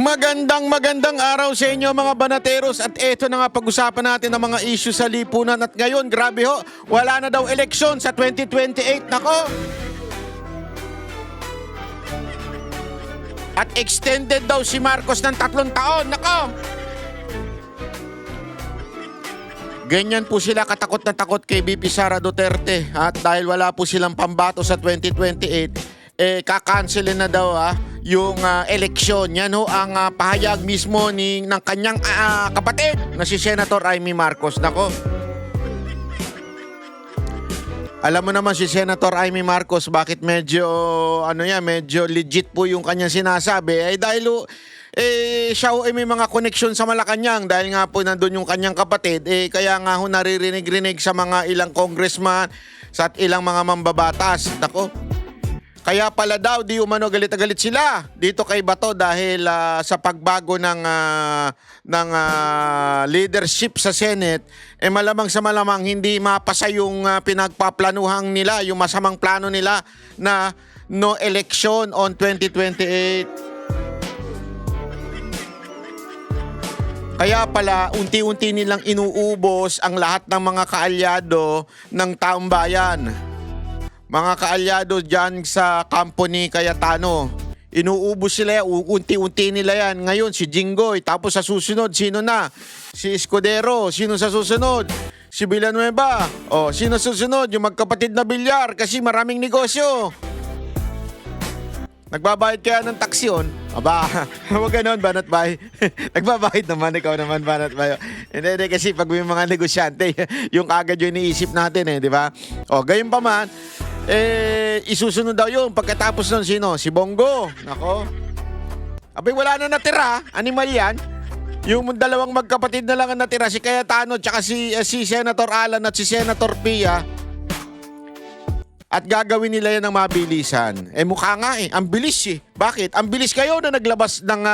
Magandang araw sa inyo mga banateros at eto na nga pag-usapan natin ng mga issue sa lipunan at ngayon grabe ho, wala na daw eleksyon sa 2028 nako. At extended daw si Marcos ng 3 taon nako. Ganyan po sila katakot na takot kay VP Sara Duterte at dahil wala po silang pambato sa 2028 kakancelin na daw yung eleksyon. Yan ho ang pahayag mismo ng kanyang kapatid na si Senator Amy Marcos. Nako. Alam mo naman si Senator Amy Marcos bakit medyo medyo legit po yung kanyang sinasabi dahil siya may mga koneksyon sa Malacanang dahil nga po nandun yung kanyang kapatid kaya nga ho naririnig-rinig sa mga ilang congressman sa ilang mga mambabatas. Nako. Kaya pala daw di umano galit na galit sila dito kay Bato dahil sa pagbago ng leadership sa Senate malamang sa malamang hindi mapasa yung pinagpaplanuhan nila, yung masamang plano nila na no election on 2028. Kaya pala unti-unti nilang inuubos ang lahat ng mga kaalyado ng taong bayan. Mga kaalyado dyan sa kampo ni Cayetano. Inuubos sila, unti-unti nila yan. Ngayon si Jinggoy, tapos sa susunod, sino na? Si Escudero, sino sa susunod? Si Villanueva. O, sino susunod? Yung magkapatid na Villar kasi maraming negosyo. Nagbabayad kaya ng taksyon? Aba, huwag ganon, Banat Bay. Nagbabayad naman, ikaw naman, Banat Bay. Hindi, kasi pag may mga negosyante, yung agad yung iniisip natin di ba? O, gayon pa man, isusunod daw yun. Pagkatapos nun, sino? Si Bongo. Nako. Abay, wala na natira. Animal yan. Yung dalawang magkapatid na lang ang natira, si Cayetano, tsaka si Senator Alan at si Senator Pia. At gagawin nila yan ng mabilisan. Mukha nga ang bilis Bakit? Ang bilis kayo na naglabas ng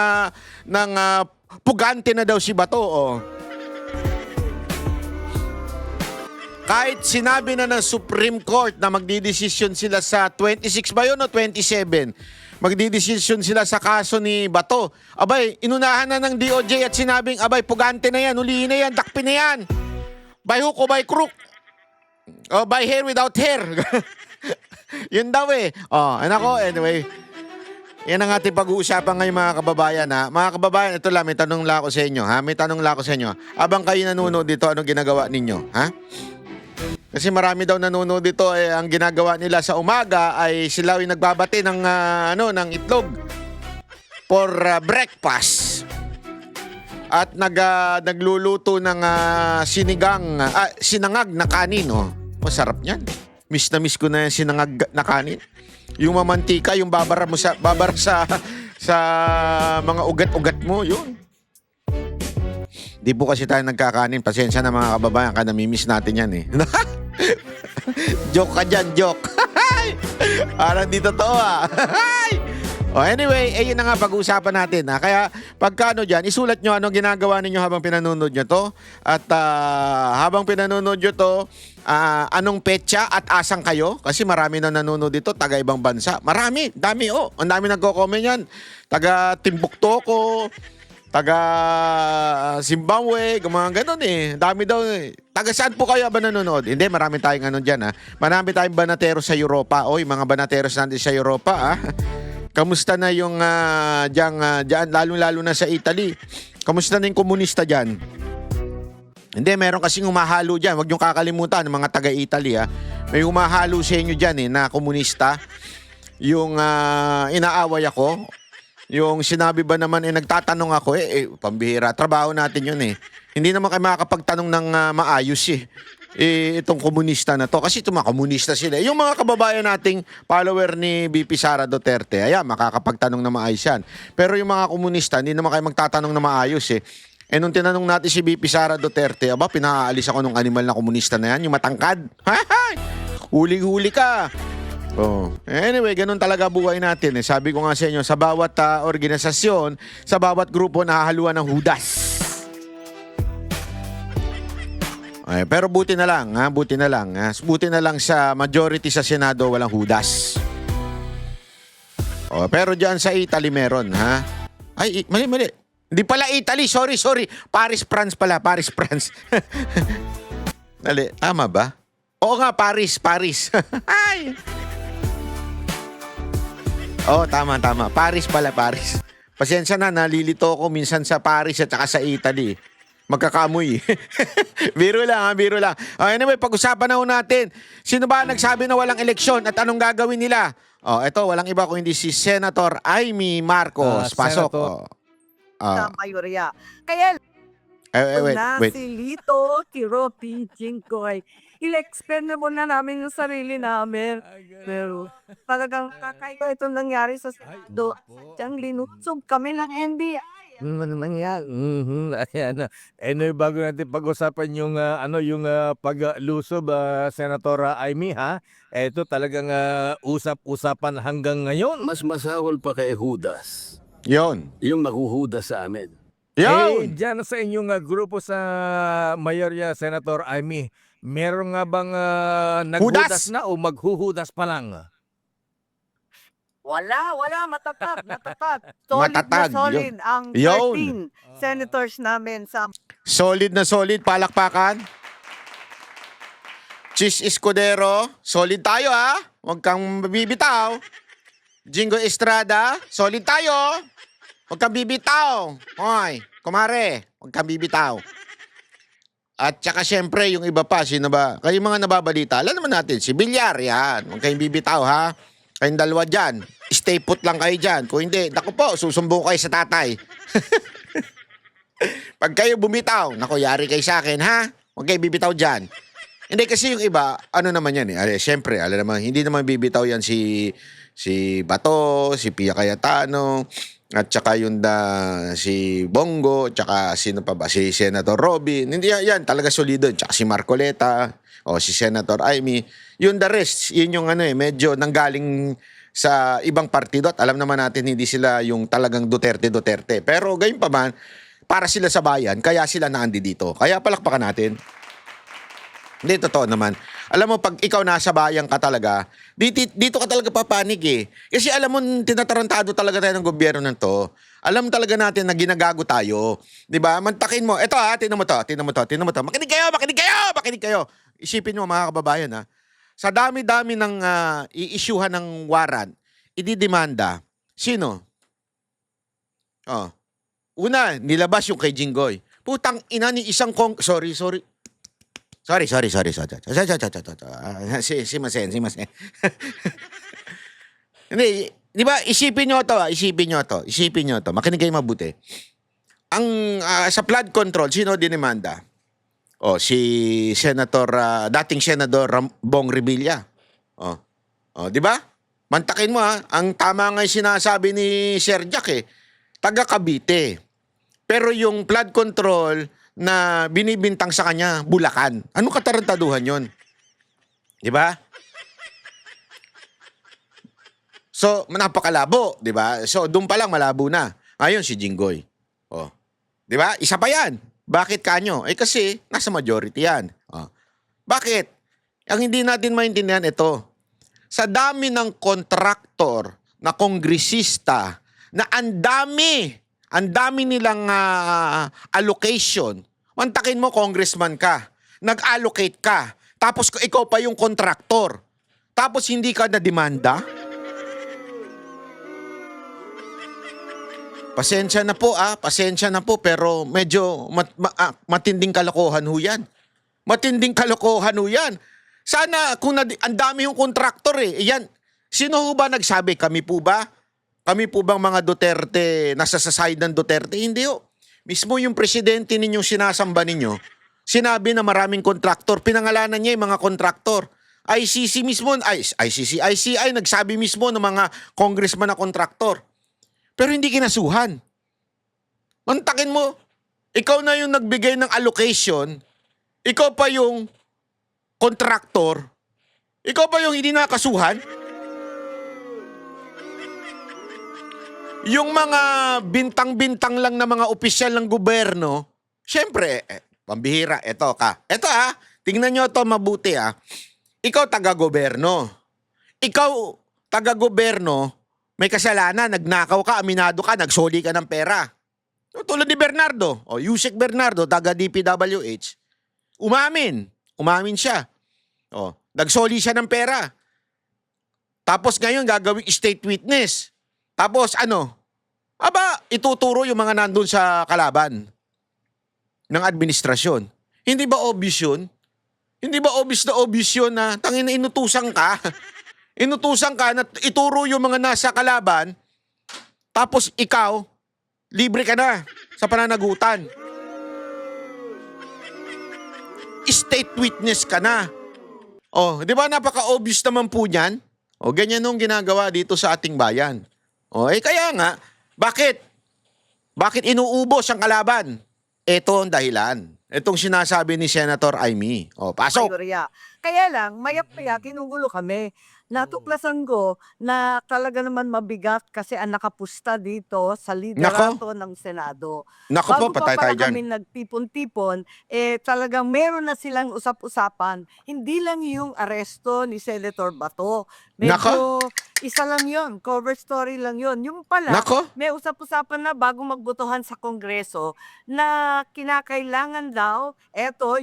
pugante na daw si Bato. Kahit sinabi na ng Supreme Court na magdidesisyon sila sa 26 ba yun o 27? Magdidesisyon sila sa kaso ni Bato. Abay, inunahan na ng DOJ at sinabing, abay, pugante na yan, hulihin na yan, dakpin na yan. By hook o by crook. O by hair without hair. Yun daw anyway. Yan ang ating pag-uusapan ngayon mga kababayan Mga kababayan, ito lang, may tanong lang ako sa inyo May tanong lang ako sa inyo. Abang kayo nanonood dito, anong ginagawa ninyo? Kasi marami daw nanonood dito ang ginagawa nila sa umaga ay sila yung nagbabate ng ng itlog for breakfast. At nagluluto ng sinangag na kanin. Masarap niyan. Miss na miss ko na yung sinangag na kanin. Yung mamantika, yung babara sa mga ugat-ugat mo, yun. Di po kasi tayo nagkakanin. Pasensya na mga kababayan, namimiss natin yan Joke ka dyan, joke. Parang di totoo anyway, yun na nga pag-uusapan natin Kaya pagkano dyan, isulat nyo anong ginagawa ninyo habang pinanonood nyo to. At habang pinanonood nyo to, anong petsa at asang kayo? Kasi marami na nanonood dito, taga ibang bansa. Marami, dami Ang dami nagko-comment yan. Taga Timbuktu, taga Zimbabwe, mga ganon Dami daw Taga saan po kayo ba nanonood? Hindi, marami tayong dyan Marami tayong banateros sa Europa. Mga banateros natin sa Europa Kamusta na yung dyan, lalo-lalo na sa Italy? Kamusta na yung komunista dyan? Hindi, meron kasing humahalo dyan. Huwag niyong kakalimutan, mga taga-Italy May humahalo sa inyo dyan na komunista. Yung inaaway ako. Yung sinabi ba naman, nagtatanong ako, pambihira. Trabaho natin yun Hindi naman kayo makakapagtanong ng maayos itong komunista na to. Kasi itong mga komunista sila. Yung mga kababayan nating follower ni VP Sara Duterte, makakapagtanong na maayos yan. Pero yung mga komunista, hindi naman kayo magtatanong na maayos nung tinanong natin si VP Sara Duterte, pinaalis ako nung animal na komunista na yan, yung matangkad. Huli-huli ka. Anyway, ganun talaga buhay natin Sabi ko nga sa inyo, sa bawat organisasyon, sa bawat grupo, nahahaluan ng hudas. Pero buti na lang, buti na lang. Buti na lang sa majority sa Senado walang hudas. Pero diyan sa Italy meron, Ay, mali, mali. Hindi pala Italy. Sorry, sorry. Paris, France pala. Paris, France. Dali, tama ba? Oo nga, Paris, Paris. Ay! Oo, tama, tama. Paris pala, Paris. Pasensya na, nalilito ako minsan sa Paris at saka sa Italy. Magkakamoy. Biro lang, ha? Biro lang. Anyway, pag-usapan na ho natin. Sino ba nagsabi na walang eleksyon at anong gagawin nila? Eto, walang iba kung hindi si Senator Amy Marcos. Pasok. Senator. Sa mayorya. Kaya Wait, na wait. si Lito, Kiropi, Jingkoy, il-expend na muna namin yung sarili namin. Pero talagang kakaiba itong nangyari sa Senado. Siyang linutsob kami ng NBI. Ano naman nangyari? Ayan. Anyway, bago natin pag-usapan yung yung paglusob, Senator Amy, ha? Ito talagang usap-usapan hanggang ngayon. Mas masahol pa kay Judas, Yon. yung maghuhudas sa amin. Yon. Diyan sa inyong grupo sa Mayorya, Senator Amy, meron nga bang naghudas na o maghuhudas pa lang? Wala, matatag. Solid Matatag, na solid ang Yun. 13 senators namin sa Solid na solid. Palakpakan. Chis Escudero. Solid tayo, ha? Huwag kang mabibitaw. Jingo Estrada. Solid tayo. Huwag kang bibitaw. Hoy, kumare. Huwag kang bibitaw. At saka syempre, yung iba pa, sino ba? Kayong mga nababalita, alam naman natin, si Villar, yan. Huwag kayong bibitaw, ha? Kayong dalawa dyan. Stay put lang kayo dyan. Kung hindi, naku po, susumbong kayo sa tatay. Pag kayo bumitaw, naku, yari kayo sa akin, ha? Huwag kayo bibitaw dyan. Hindi, kasi yung iba, ano naman yan, eh. Siyempre, alam naman, hindi naman bibitaw yan si Bato, si Pia Cayetano, at saka si Bongo, at saka sino pa ba? Si Senator Robin. Hindi yan, talaga solido. Tsaka si Marcoleta, o si Senator Amy. Yung the rest, yun yung medyo nanggaling sa ibang partido. At alam naman natin, hindi sila yung talagang Duterte. Pero gayon pa man, para sila sa bayan, kaya sila naandi dito. Kaya palakpakan natin. Hindi, totoo naman. Alam mo, pag ikaw nasa bayan ka talaga, dito ka talaga papanig eh. Kasi alam mo, tinatarantado talaga tayo ng gobyerno ng to. Alam talaga natin na ginagago tayo. Diba? Mantakin mo. Ito ha, tinan mo to. Makinig kayo. Isipin mo mga kababayan ha. Sa dami-dami ng i-issuehan ng warrant, ididemanda. Sino? Una, nilabas yung kay Jinggoy. Putang ina ni isang Sorry. Simasen. Hindi, di ba, isipin nyo to. Makinig kayo mabuti. Ang sa flood control, sino dinemanda? Si dating Senador Bong Revilla. Di ba? Mantakin mo ha, ang tama nga yung sinasabi ni Sir Jack taga Cavite. Pero yung flood control na binibintang sa kanya, Bulacan. Anong katarantaduhan yon? Di ba? So, napakalabo, di ba? So, doon pa lang malabo na. Ngayon, si Jinggoy. Di ba? Isa pa yan. Bakit kanyo? Kasi, nasa majority yan. Bakit? Ang hindi natin maintindihan ito. Sa dami ng kontraktor na kongresista na ang dami nilang allocation. Mantakin mo, congressman ka. Nag-allocate ka. Tapos ikaw pa yung kontraktor. Tapos hindi ka na-demanda. Pasensya na po, pero medyo matinding kalokohan ho yan. Sana kung ang dami yung kontraktor yan. Sino ho ba nagsabi? Kami po ba? Kami po bang mga Duterte, nasa sa side ng Duterte? Hindi ho. Mismo yung presidente ninyong sinasamba ninyo, sinabi na maraming kontraktor. Pinangalanan niya yung mga kontraktor. ICC mismo, ICI nagsabi mismo ng mga congressman na kontraktor. Pero hindi kinasuhan. Mantakin mo, ikaw na yung nagbigay ng allocation, ikaw pa yung kontraktor, ikaw pa yung hindi nakasuhan. Yung mga bintang-bintang lang na mga opisyal ng gobyerno, syempre, pambihira, eto tingnan nyo to mabuti Ikaw taga-gobyerno. may kasalanan, nagnakaw ka, aminado ka, nagsoli ka ng pera. Tulad ni Bernardo, Yusek Bernardo, taga DPWH, umamin siya. Nagsoli siya ng pera. Tapos ngayon gagawing state witness. Tapos ituturo yung mga nandun sa kalaban ng administrasyon. Hindi ba obvious yun? Hindi ba obvious yun na tangina inutusan ka? Inutusan ka na ituro yung mga nasa kalaban, tapos ikaw, libre ka na sa pananagutan. State witness ka na. Di ba napaka-obvious naman po niyan? Ganyan nung ginagawa dito sa ating bayan. Kaya nga, bakit? Bakit inuubos ang kalaban? Ito ang dahilan. Itong sinasabi ni Senator Amy. Pasok. Mayorya. Kaya lang, maya-maya, kinugulo kami. Natuklasan ko na talaga naman mabigat kasi ang nakapusta dito sa liderato ng Senado. Nako po, Bago patay pa tayo pala dyan. kami nagtipon-tipon, talagang meron na silang usap-usapan. Hindi lang yung aresto ni Senator Bato. Medyo isa lang yon, cover story lang yon. Yung pala, Nako. may usap-usapan na bago magbotohan sa Kongreso na kinakailangan daw,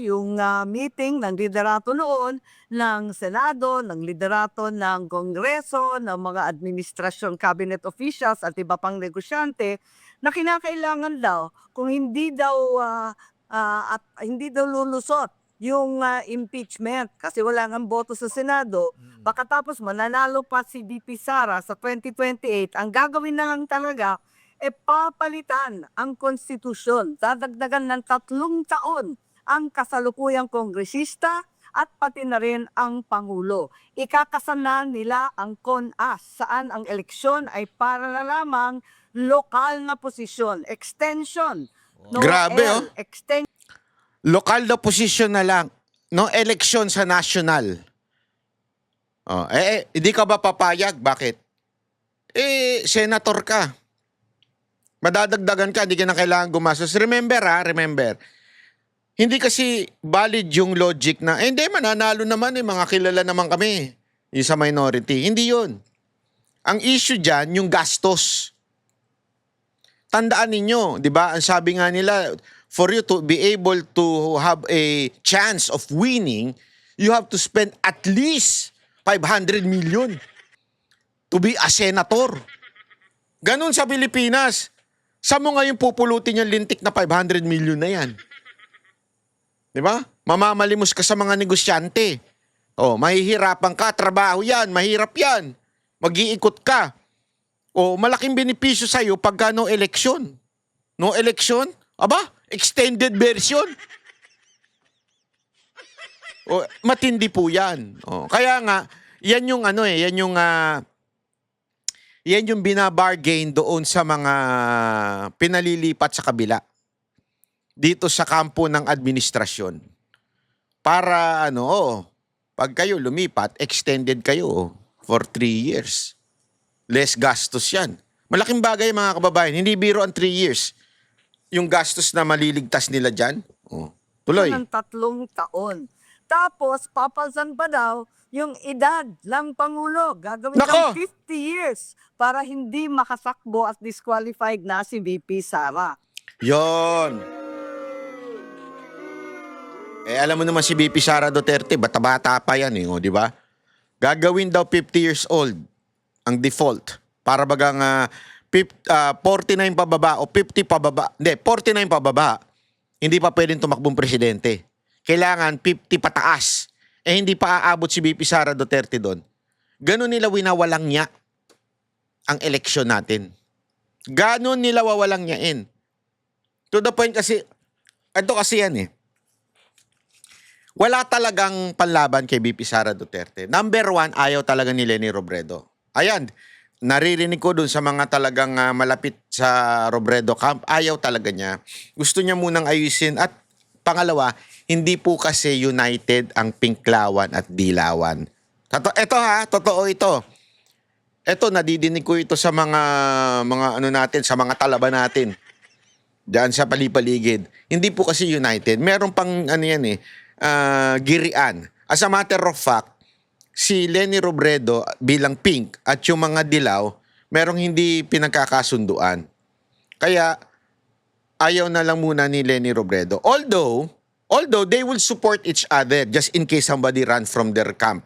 yung meeting ng liderato noon, ng Senado, ng liderato ng Kongreso, ng mga administrasyon, cabinet officials at iba pang negosyante na kinakailangan daw kung hindi daw lulusot yung impeachment kasi wala ngang boto sa Senado, baka tapos mananalo pa si VP Sara sa 2028, ang gagawin na lang talaga papalitan ang konstitusyon. Dadagdagan ng 3 taon ang kasalukuyang kongresista at pati na rin ang Pangulo. Ikakasana nila ang CONAS, saan ang eleksyon ay para na lamang lokal na posisyon. Extension. Grabe, Extension. Lokal na posisyon na lang. No election sa national. Hindi ka ba papayag? Bakit? Senator ka. Madadagdagan ka, hindi ka na kailangan gumastos. Remember. Hindi kasi valid yung logic na, hindi, mananalo naman, mga kilala naman kami. Yung sa minority. Hindi yun. Ang issue dyan, yung gastos. Tandaan ninyo, di ba? Ang sabi nga nila, for you to be able to have a chance of winning, you have to spend at least 500 million to be a senator. Ganun sa Pilipinas. Saan mo ngayon pupulutin yung lintik na 500 million na yan? Di ba? Mamamalimos ka sa mga negosyante. Mahihirapan ka, trabaho yan, mahirap yan. Mag-iikot ka. Malaking benepisyo sa'yo pagka no election. No election? Extended version. Matindi po yan. Kaya nga, yan yung binabargain doon sa mga pinalilipat sa kabila. Dito sa kampo ng administrasyon. Para pag kayo lumipat, extended kayo for 3 years. Less gastos yan. Malaking bagay mga kababayan. Hindi biro ang 3 years. Yung gastos na maliligtas nila dyan. Tuloy. Ng 3 taon. Tapos, papalsan pa daw yung edad ng Pangulo. Gagawin ng 50 years para hindi makasakbo at disqualified na si VP Sara. Yon. Alam mo naman si VP Sara Duterte, bata-bata pa yan di ba? Gagawin daw 50 years old ang default. Para bagang 49 pababa o 50 pababa. Hindi, 49 pababa. Hindi pa pwedeng tumakbong presidente. Kailangan 50 pataas. Hindi pa aabot si VP Sara Duterte doon. Ganon nila winawalang niya ang eleksyon natin. Ganon nila wawalang niyain. To the point kasi, ito kasi yan wala talagang panlaban kay VP Sara Duterte. Number 1, ayaw talaga ni Leni Robredo. Ayan, naririnig ko dun sa mga talagang malapit sa Robredo camp, ayaw talaga niya. Gusto niya munang ayusin. At pangalawa, hindi po kasi united ang Pinklawan at Dilawan. Totoo ito. Ito, nadidinig ko ito sa mga natin, sa mga talaban natin. Diyan sa palipaligid. Hindi po kasi united. Meron pang girian. As a matter of fact, si Leni Robredo bilang Pink at yung mga Dilaw, merong hindi pinagkakasunduan. Kaya ayaw na lang muna ni Leni Robredo. Although they will support each other just in case somebody run from their camp.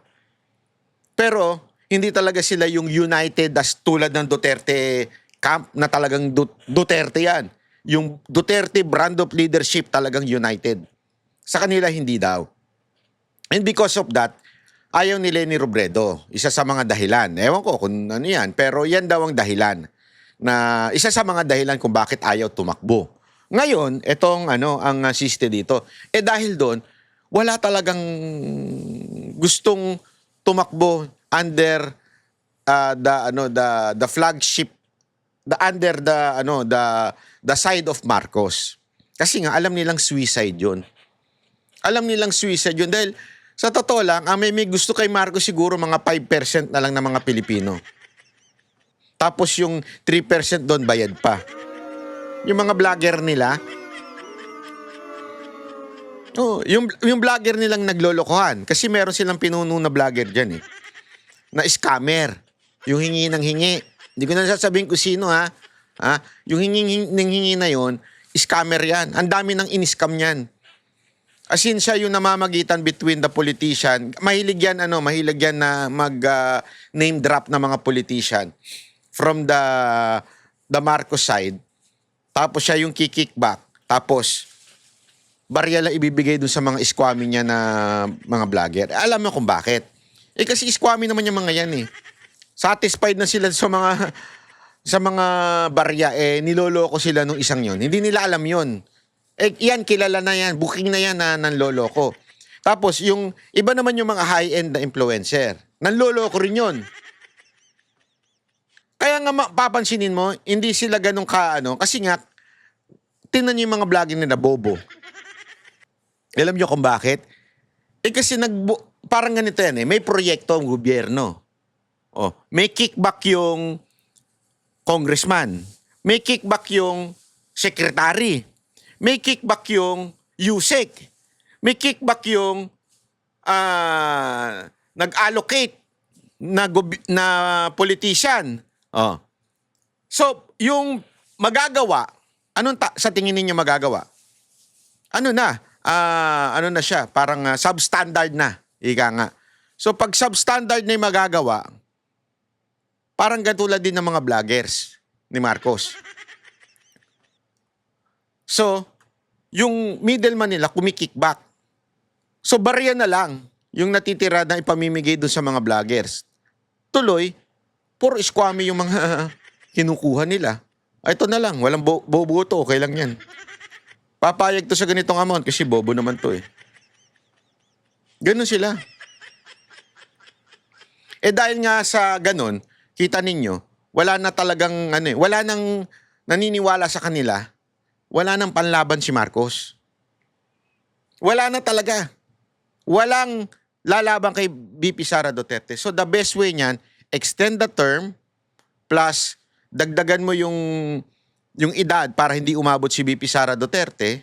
Pero hindi talaga sila yung united as tulad ng Duterte camp na talagang Duterte yan. Yung Duterte brand of leadership talagang united. Sa kanila hindi daw. And because of that, ayaw ni Leni Robredo. Isa sa mga dahilan. Ewan ko kung ano yan. Pero yan daw ang dahilan. Na isa sa mga dahilan kung bakit ayaw tumakbo. Ngayon, etong ang siste dito. Dahil doon, wala talagang gustong tumakbo under the flagship, under the side of Marcos. Kasi nga alam nilang suicide 'yon. Alam nilang suicide 'yon dahil sa totoo lang, ang may gusto kay Marcos siguro mga 5% na lang ng mga Pilipino. Tapos yung 3% doon bayad pa. Yung mga vlogger nila, yung vlogger nilang naglolokohan. Kasi meron silang pinuno na vlogger dyan na scammer. Yung hingi ng hingi. Hindi ko na sasabihin kung sino Yung hingi na yon, scammer yan. Ang dami ng in-scam yan. As in siya yung namamagitan between the politician. Mahilig yan na name drop na mga politician from the Marcos side. Tapos siya yung kickback. Tapos barya lang ibibigay dun sa mga squammy niya na mga vlogger. Alam mo kung bakit? Kasi squammy naman yung mga yan Satisfied na sila sa mga barya niloloko sila nung isang yon. Hindi nila alam yon. Yan, kilala na yan. Booking na yan na nanloloko. Tapos, yung iba naman yung mga high-end na influencer. Nanloloko rin yun. Kaya nga papansinin mo, hindi sila ganun kasi nga, tingnan niyo yung mga vlogging nila, bobo. Alam niyo kung bakit? Kasi parang ganito yan may proyekto ang gobyerno. May kickback yung congressman. May kickback yung secretary. May kickback yung USEC. May kickback yung nag-allocate na politician. So, yung magagawa, sa tingin ninyo magagawa? Ano na siya? Parang substandard na. Ika nga. So, pag substandard na yung magagawa, parang katulad din ng mga vloggers ni Marcos. So, yung middleman nila kumikickback. So, barya na lang yung natitira na ipamimigay doon sa mga vloggers. Tuloy, puro squammy yung mga kinukuha nila. Ito na lang, walang bobo to, okay lang yan. Papayag to sa ganitong amount kasi bobo naman to Ganun sila. Dahil nga sa ganun, kita ninyo, wala na talagang wala nang naniniwala sa kanila, wala nang panlaban si Marcos. Wala na talaga. Walang lalaban kay VP Sara Duterte. So the best way niyan, extend the term plus dagdagan mo yung edad para hindi umabot si VP Sara Duterte.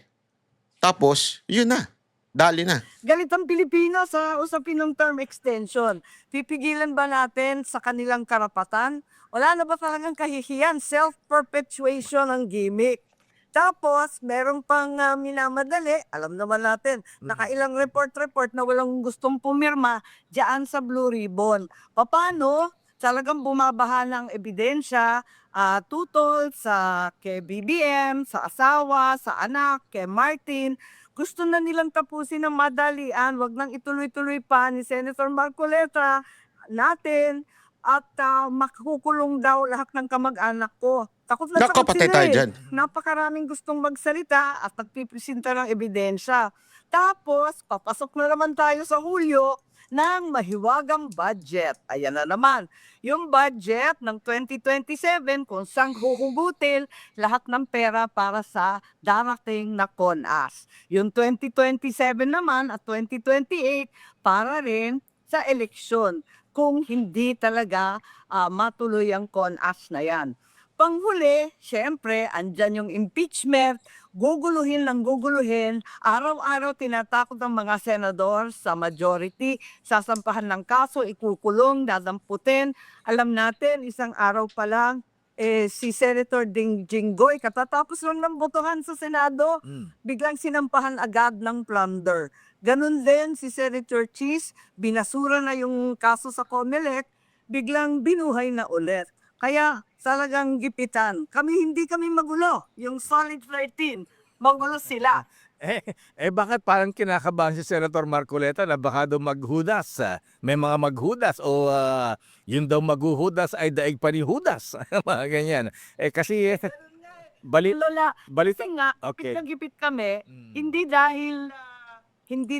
Tapos, yun na. Dali na. Galit ang Pilipinas sa usapin ng term extension. Pipigilan ba natin sa kanilang karapatan? Wala na ba talagang kahihiyan? Self-perpetuation ang gimmick. Tapos, meron pang minamadali. Alam naman natin, nakailang report na walang gustong pumirma diyan sa Blue Ribbon. Paano? Talagang bumabaha ng ebidensya, tutol sa kay BBM, sa asawa, sa anak, kay Martin. Gusto na nilang tapusin ng madalian, wag nang ituloy-tuloy pa ni Senator Marcoleta natin at makukulong daw lahat ng kamag-anak ko. Takot na takot Nakapatay sila tayo dyan. Napakaraming gustong magsalita at nagpipresenta ng ebidensya. Tapos, papasok na naman tayo sa Hulyo ng mahiwagang budget. Ayan na naman. Yung budget ng 2027 kung saan huhugutin lahat ng pera para sa darating na CONAS. Yung 2027 naman at 2028 para rin sa eleksyon kung hindi talaga matuloy ang CONAS na yan. Panghuli, syempre, andyan yung impeachment, guguluhin ng guguluhin. Araw-araw tinatakot ng mga senador sa majority, sasampahan ng kaso, ikukulong, dadamputin. Alam natin, isang araw pa lang, si Senator Ding Jinggoy, katatapos lang ng botohan sa Senado, biglang sinampahan agad ng plunder. Ganun din si Senator Cheese, binasura na yung kaso sa COMELEC, biglang binuhay na ulit. Kaya talagang gipitan. Hindi kami magulo. Yung Solid 13, magulo sila. Bakit parang kinakabahan si Senator Marcoleta na baka daw maghudas? May mga maghudas o yung daw maghuhudas ay daig pa ni Judas. Mga ganyan. Kasi Lola, balita. kasi nga, Okay. gipit kami, hindi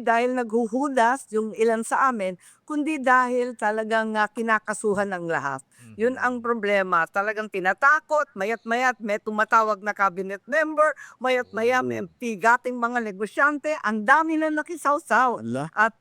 dahil naghuhudas yung ilan sa amin, kundi dahil talagang kinakasuhan ng lahat. Yun ang problema. Talagang tinatakot, mayat-mayat may tumatawag na cabinet member, mayat-maya may pigating mga negosyante, ang dami na nakisawsaw. Ala. At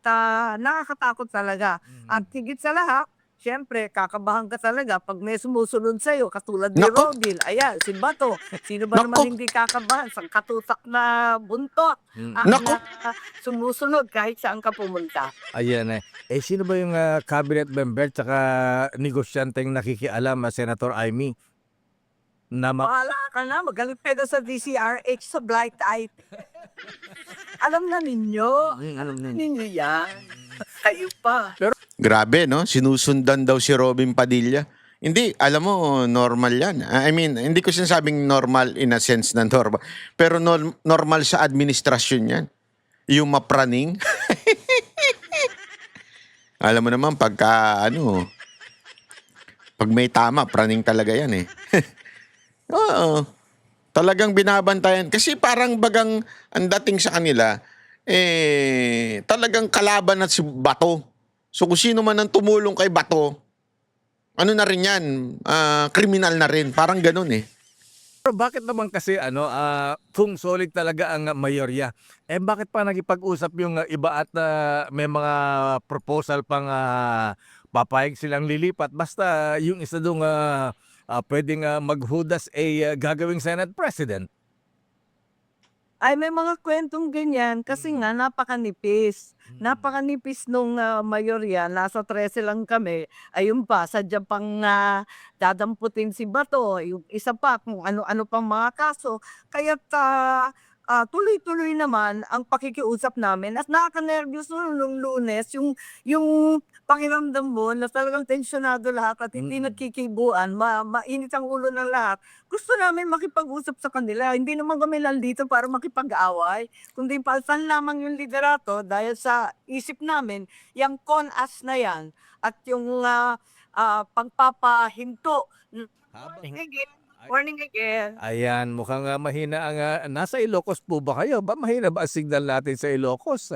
nakakatakot talaga. At higit sa lahat, syempre, kakabahan ka talaga pag may sumusunod sa'yo, katulad ni Nako. Robin. Ayan, si Bato. Sino ba Nako. naman hindi kakabahan sa katutak na buntot? Nako. Na sumusunod kahit saan ka pumunta. Ayan. Sino ba yung cabinet member tsaka negosyanteng nakikialam, Senator Amy? Na Bahala ka na, magaling ka sa DCRH sa blight eye. Alam na ninyo. Alam na ninyo yan. Kayo pa. Grabe, no? Sinusundan daw si Robin Padilla. Hindi, alam mo, normal yan. I mean, hindi ko sinasabing normal in a sense na normal. Pero normal sa administrasyon yan. Yung mapraning. Alam mo naman, pag may tama, praning talaga yan eh. Oo. Talagang binabantayan. Kasi parang bagang ang dating sa kanila, talagang kalaban at si Bato. So kung sino man ang tumulong kay Bato, ano na rin yan, kriminal na rin. Parang ganun eh. Pero bakit naman kasi kung solid talaga ang mayorya, bakit pa nakipag-usap yung iba at may mga proposal pang papayag silang lilipat basta yung isa doong pwedeng maghudas gagawing Senate President? Ay, may mga kwentong ganyan kasi nga napakanipis. Napakanipis nung mayorya, nasa 13 lang kami. Ayun pa, sadya pang dadamputin si Bato, yung isa pa kung ano-ano pang mga kaso. Kaya't tuloy-tuloy naman ang pakikiusap namin at nakaka-nervyos nung Lunes, yung pakiramdam mo na talagang tensyonado lahat at hindi nagkikibuan, mainit ang ulo ng lahat. Gusto namin makipag-usap sa kanila. Hindi naman kami nandito para makipag-away, kundi palsan lamang yung liderato dahil sa isip namin, yung con-as na yan at yung pagpapahinto. Warning again. Ayan, mukhang mahina ang nasa Ilocos po ba kayo? Mahina ba ang signal natin sa Ilocos?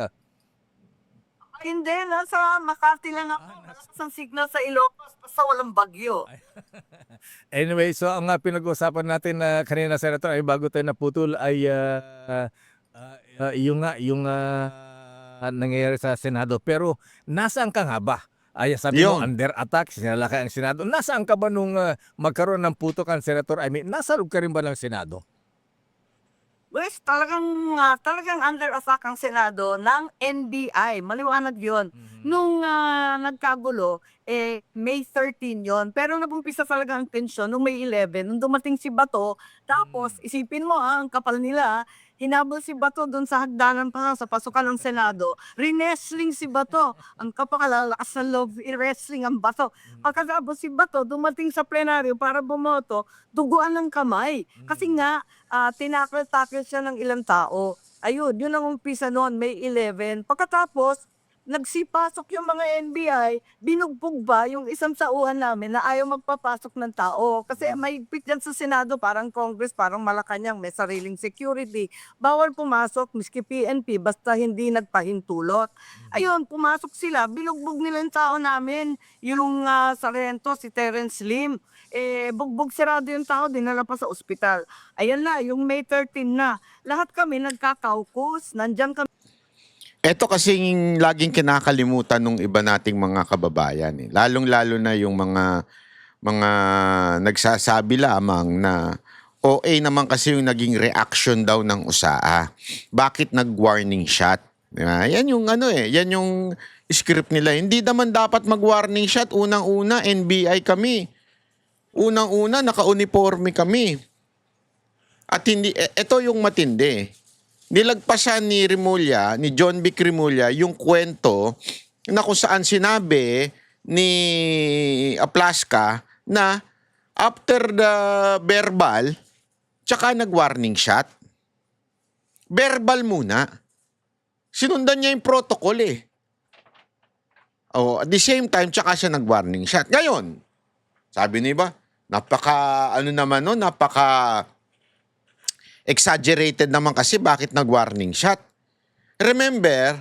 Hindi, nasa Makati lang ako. Sa signal sa Ilocos, basta walang bagyo. Anyway, so ang pinag-usapan natin kanina, Senator, ay bago tayo naputol ay yung nangyayari sa Senado. Pero nasaan ka nga ba? Ay, sabi mo, Yung. under attack, sinalakay ang Senado. Nasaan ka ba nung magkaroon ng putukan, Senator? I mean, nasa loob ka rin ba ng Senado? Wes, talagang under attack ang Senado ng NBI. Maliwanag yon. Nung nagkagulo, May 13 yon. Pero nagumpisa talaga ang tensyon nung May 11. Nung dumating si Bato, tapos isipin mo ang kapal nila, hinabol si Bato doon sa hagdanan pa sa pasukan ng Senado. Rinestling si Bato. Ang kapakalalakas ng loob, i-wrestling ang Bato. Pagkatapos si Bato, dumating sa plenaryo para bumoto, duguan ng kamay. Kasi nga, tinakil-takil siya ng ilang tao. Ayun, yun ang umpisa noon, May 11. Pagkatapos, nagsipasok yung mga NBI, binugbog ba yung isang tauhan namin na ayaw magpapasok ng tao. Kasi mahigpit yan sa Senado, parang Congress, parang Malacanang, may sariling security. Bawal pumasok, miski PNP, basta hindi nagpahintulot. Ayun, pumasok sila, binugbog nila yung tao namin. Yung Sargento, si Terence Lim, bugbog sirado yung tao, dinala pa sa ospital. Ayan na, yung May 13 na. Lahat kami nagkakaukus, nandyan kami. Ito kasing laging kinakalimutan ng iba nating mga kababayan. Lalong-lalo na yung mga nagsasabi lamang na OA naman kasi yung naging reaction daw ng USAA. Bakit nag-warning shot? Diba? Yan yung yan yung script nila. Hindi naman dapat mag-warning shot. Unang-una, NBI kami. Unang-una, naka-uniforme kami. At hindi, ito yung matindi. Nilagpasan ni Remulla, ni John Vic Remulla, yung kwento na kung saan sinabi ni Aplaska na after the verbal, tsaka nag-warning shot. Verbal muna. Sinundan niya yung protocol eh. Oh, at the same time, tsaka siya nag-warning shot. Ngayon, sabi niya ba, napaka exaggerated naman kasi bakit nag-warning shot. Remember,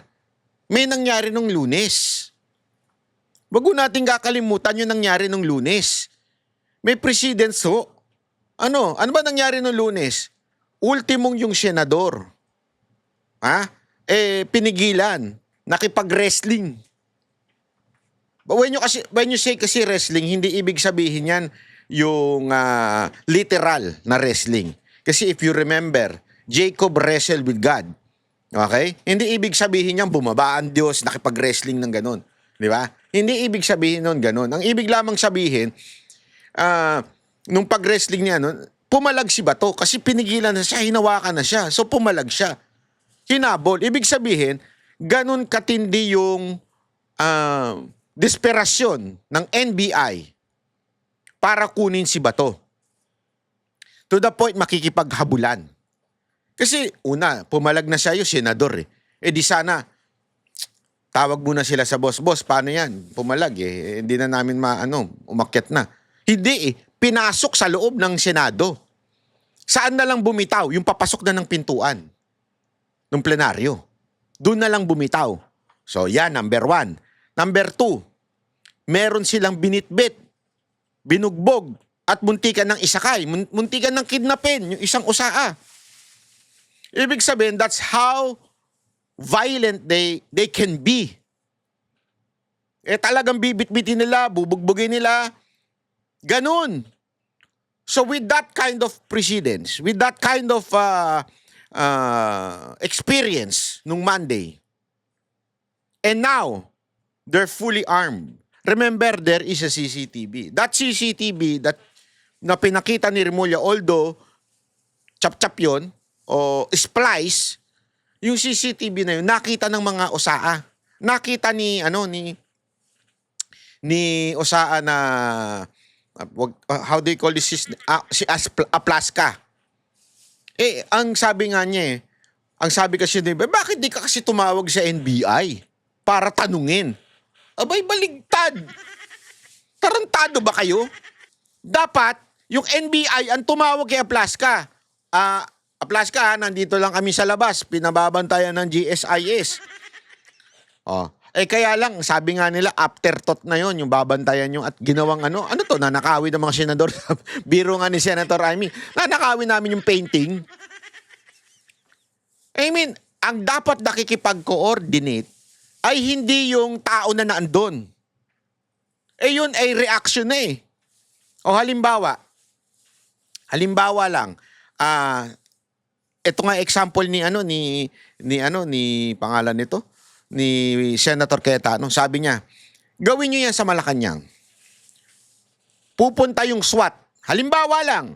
may nangyari nung Lunes. Wag nating kakalimutan yung nangyari nung Lunes. May precedence ho. Ano ba nangyari nung Lunes? Ultimong yung senador. Pinigilan. Nakipag-wrestling. But when you say kasi wrestling, hindi ibig sabihin yan yung literal na wrestling. Kasi if you remember, Jacob wrestled with God. Okay? Hindi ibig sabihin yan bumaba ang Diyos, nakipag-wrestling ng ganun. Di ba? Hindi ibig sabihin nun ganun. Ang ibig lamang sabihin, nung pag-wrestling niya, pumalag si Bato kasi pinigilan na siya, hinawakan na siya. So pumalag siya. Hinabol. Ibig sabihin, ganun katindi yung desperasyon ng NBI para kunin si Bato. To the point, makikipaghabulan. Kasi una, pumalag na siya yung senador eh. Eh di sana, tawag muna sila sa boss. Boss, paano yan? Pumalag eh. Hindi na namin umakyat na. Hindi eh. Pinasok sa loob ng Senado. Saan na lang bumitaw? Yung papasok na ng pintuan. Ng plenaryo. Doon na lang bumitaw. So yan, number 1. Number 2, meron silang binitbit, binugbog, at muntikan ng isakay. Muntikan ng kidnapin, yung isang USAA. Ibig sabihin, that's how violent they can be. Talagang bibit-bitin nila, bubugbugin nila. Ganun. So with that kind of precedence, with that kind of experience nung Monday, and now, they're fully armed. Remember, there is a CCTV. That CCTV na pinakita ni Remulla, although chap-chap yun, o splice, yung CCTV na yun, nakita ng mga USAA. Nakita ni USAA na, how do you call this? Si Aplaska. Ang sabi nga niya ang sabi kasi niya, bakit di ka kasi tumawag sa NBI para tanungin? Abay, baligtad. Tarantado ba kayo? Dapat, yung NBI ang tumawag kay Aplaska. Aplaska, nandito lang kami sa labas. Pinababantayan ng GSIS. Kaya lang, sabi nga nila, afterthought na yon yung babantayan yung at ginawang ano to, nanakawin ng mga senador. Biro nga ni Senator Amy, nanakawin namin yung painting. I mean, ang dapat nakikipag-coordinate ay hindi yung tao na naandun. Yun ay reaction na eh. O halimbawa lang, ito nga example ni pangalan nito, ni Senator Cayetano. Sabi niya, gawin niyo yan sa Malacanang. Pupunta yung SWAT. Halimbawa lang,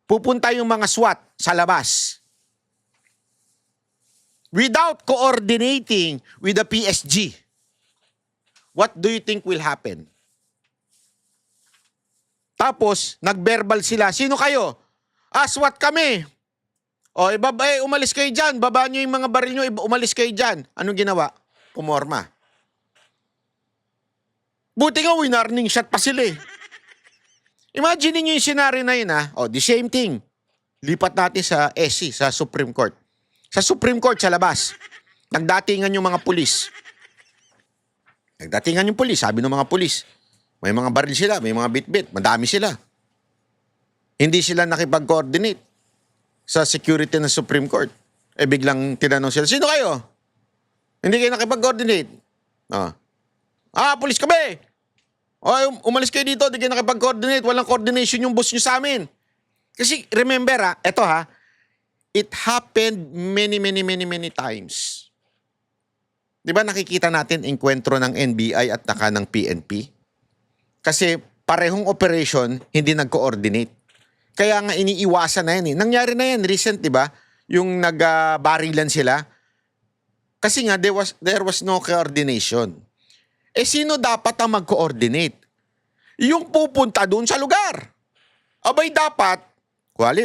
pupunta yung mga SWAT sa labas. Without coordinating with the PSG, what do you think will happen? Tapos, nag-verbal sila. Sino kayo? SWAT kami. Umalis kayo dyan. Baba nyo yung mga baril nyo. Umalis kayo dyan. Anong ginawa? Pumorma. Buti nga, winarning shot pa sila eh. Imagine niyo yung scenario na yun the same thing. Lipat natin sa SC, sa Supreme Court. Sa Supreme Court, sa labas, nagdatingan yung mga pulis. Sabi ng mga pulis. May mga baril sila, may mga bit-bit, madami sila. Hindi sila nakipag-coordinate sa security ng Supreme Court. Biglang tinanong sila, sino kayo? Hindi kayo nakipag-coordinate. Pulis kami! O, umalis kayo dito, di kayo nakipag-coordinate. Walang coordination yung boss nyo sa amin. Kasi remember eto it happened many times. Di ba nakikita natin enkwentro ng NBI at ng PNP? Kasi parehong operation, hindi nag-coordinate. Kaya nga iniiwasan na yan eh. Nangyari na yan, recent, di ba? Yung nagbarilan sila. Kasi nga, there was no coordination. Eh, sino dapat ang mag-coordinate? Yung pupunta doon sa lugar. Abay, dapat,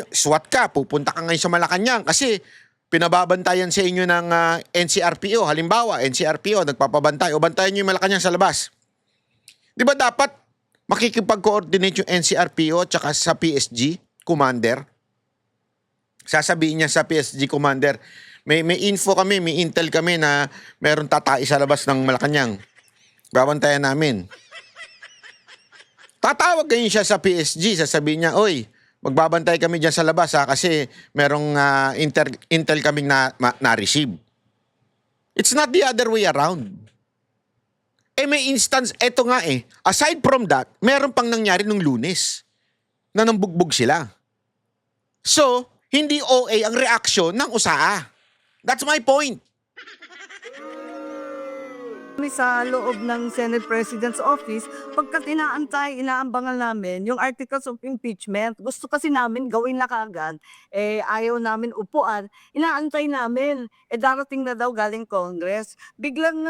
SWAT ka, pupunta ka ngayon sa Malacanang kasi pinababantayan sa inyo ng NCRPO. Halimbawa, NCRPO, nagpapabantay o bantayan nyo yung Malacanang sa labas. Di ba dapat makikipag-coordinate yung NCRPO tsaka sa PSG, commander? Sasabihin niya sa PSG commander, may info kami, may intel kami na meron tatai sa labas ng Malacanang. Babantayan namin. Tatawag ganyan siya sa PSG, sasabihin niya, oy, magbabantay kami dyan sa labas kasi merong intel kaming na-receive. It's not the other way around. Eh may instance, eto nga aside from that, meron pang nangyari nung Lunes na nambugbog sila. So, hindi OA ang reaksyon ng USAA. That's my point. Sa loob ng Senate President's Office, pagka inaambangan namin yung articles of impeachment. Gusto kasi namin gawin na kaagad, ayaw namin upuan, inaantay namin. Darating na daw galing Congress. Biglang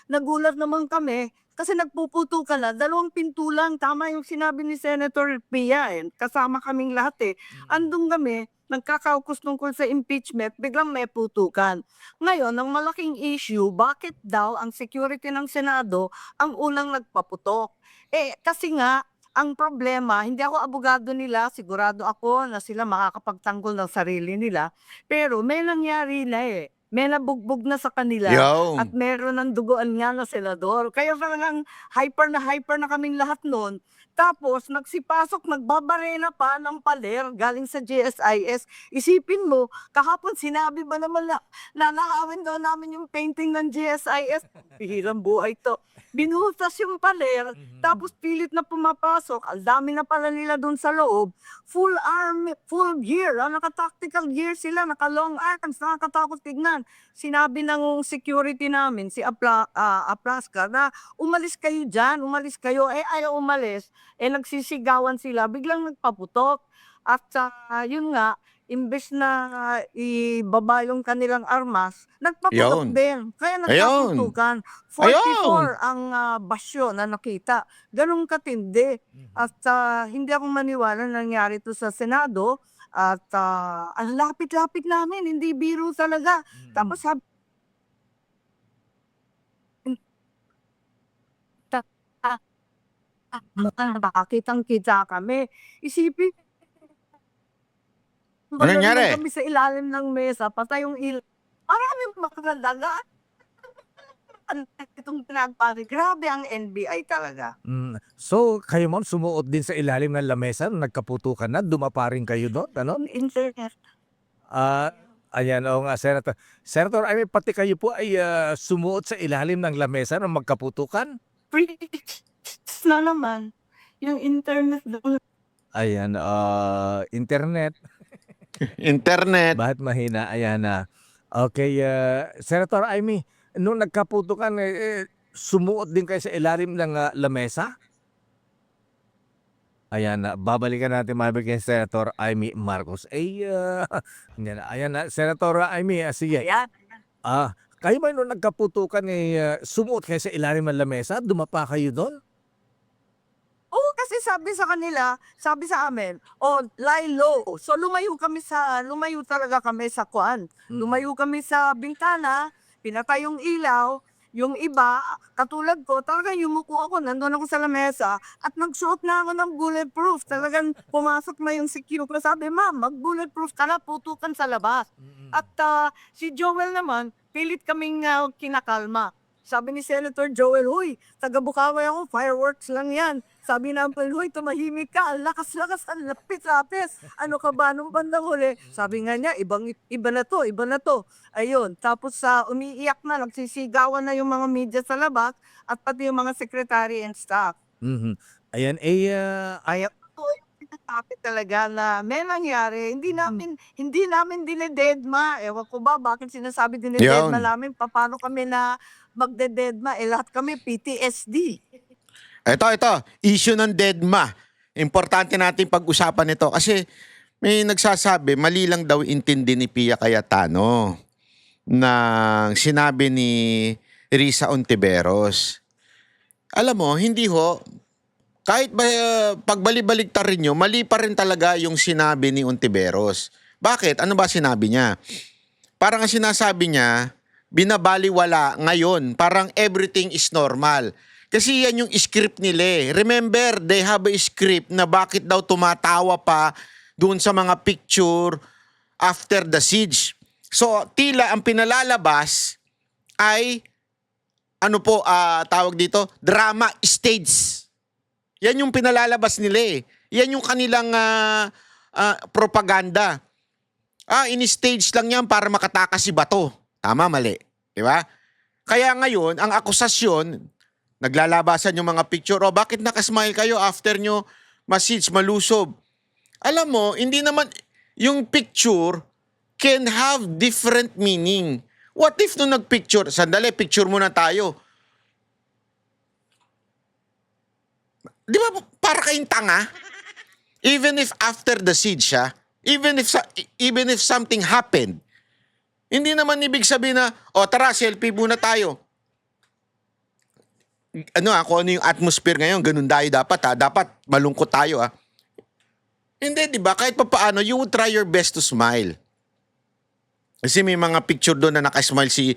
nagulat naman kami kasi nagpuputukan na, 2 pinto lang. Tama yung sinabi ni Senator Pia, kasama kaming lahat Andun kami, nagkakaukus tungkol sa impeachment, biglang may putukan. Ngayon, ang malaking issue, bakit daw ang security ng Senado ang unang nagpaputok? Kasi nga, ang problema, hindi ako abogado nila, sigurado ako na sila makakapagtanggol ng sarili nila, pero may nangyari na may nabugbog na sa kanila Yo. at meron ng duguan nga na senador. Kaya talagang hyper na kaming lahat noon. Tapos nagsipasok, nagbabarena pa ng paler galing sa GSIS. Isipin mo, kahapon sinabi ba naman na nanakawin daw namin yung painting ng GSIS? Bihirang buhay to. Binuhos yung paler, tapos pilit na pumapasok. Ang dami na pala nila doon sa loob. Full arm, full gear. Naka-tactical gear sila, naka-long arms, nakakatakot tignan. Sinabi ng security namin, si Aplaska, na umalis kayo dyan, umalis kayo. Ayaw umalis. Nagsisigawan sila, biglang nagpaputok. At yun nga, imbes na ibaba yung kanilang armas, nagpaputok Ayun. din. Kaya nagpaputukan. 44 ang basyo na nakita. Ganun katindi. At hindi ako maniwala na nangyari to sa Senado. At ang lapit-lapit namin, hindi biro talaga. Tapos sabi, kitang-kita kami. Isipin, Ano nangyari? kami sa ilalim ng mesa, patay yung maraming makakalaga. Itong pinagpari, grabe ang NBI talaga. So, kayo ma'am, sumuot din sa ilalim ng lamesa nung nagkaputukan na, dumapa rin kayo doon, ano? On internet. Ayan, oo nga, Senator. Senator, pati kayo po ay sumuot sa ilalim ng lamesa nung magkaputukan? Na naman, yung internet doon. Ayan, internet. Internet. Bakit mahina? Ayan na. Okay, Senator Amy, nung nagkaputukan, sumuot din kayo sa ilalim ng lamesa? Ayan na, babalikan natin mabig kay Senator Amy Marcos. Ayan na, Senator Amy, sige. Ayan. Kayo ba nung nagkaputukan, sumuot kayo sa ilalim ng lamesa? Dumapa kayo doon? Oo, kasi sabi sa kanila, sabi sa amin, lie low. So lumayo talaga kami sa kuan. Lumayo kami sa bintana, pinatay yung ilaw. Yung iba, katulad ko, talagang yumuko ako, nandun ako sa lamesa, at nagsuot na ako ng bulletproof. Talagang pumasok na yung security. Sabi, ma'am, mag-bulletproof ka na, putukan sa labas. At si Joel naman, pilit kaming kinakalma. Sabi ni Senator Joel, huy, taga-Bukaway ako, fireworks lang yan. Sabi namin, huy, tumahimik ka, ang lakas-lakas, ang lapis-lapis. Ano ka ba nung bandang huli? Sabi nga niya, iba na to. Ayun, tapos umiiyak na, nagsisigawan na yung mga media sa labas at pati yung mga secretary and staff. Mhm. Ayan, eh, Kaya po pinatapit talaga na may nangyari, hindi namin dinededma. Ewan ko ba bakit sinasabi dinededma Yun. namin, papaano kami na magdededma, eh, lahat kami PTSD. Ito, issue ng DedMa. Importante natin pag-usapan ito kasi may nagsasabi, mali lang daw intindi ni Pia Cayetano na sinabi ni Risa Ontiveros. Alam mo, hindi ho, kahit ba, pagbali-baligtad rin nyo, mali pa rin talaga yung sinabi ni Ontiveros. Bakit? Ano ba sinabi niya? Parang ang sinasabi niya, binabaliwala ngayon. Parang everything is normal. Kasi yan yung script nila eh. Remember, they have a script na bakit daw tumatawa pa doon sa mga picture after the siege. So, tila ang pinalalabas ay, ano po, tawag dito, drama stage. Yan yung pinalalabas nila eh. Yan yung kanilang propaganda. In-stage lang yan para makatakas si Bato. Tama, mali. Di ba? Kaya ngayon, ang akusasyon, naglalabasan yung mga picture, bakit nakasmile kayo after nyo masits, malusob? Alam mo, hindi naman, yung picture can have different meaning. What if nung nagpicture, sandali, picture muna tayo. Di ba, para kayong tanga? Even if after the siege siya, even if something happened, hindi naman ibig sabihin na, tara, selfie muna tayo. Kung ano yung atmosphere ngayon, ganun tayo dapat Dapat malungkot tayo Hindi, di ba? Kahit pa paano, you would try your best to smile. Kasi may mga picture doon na nakasmile si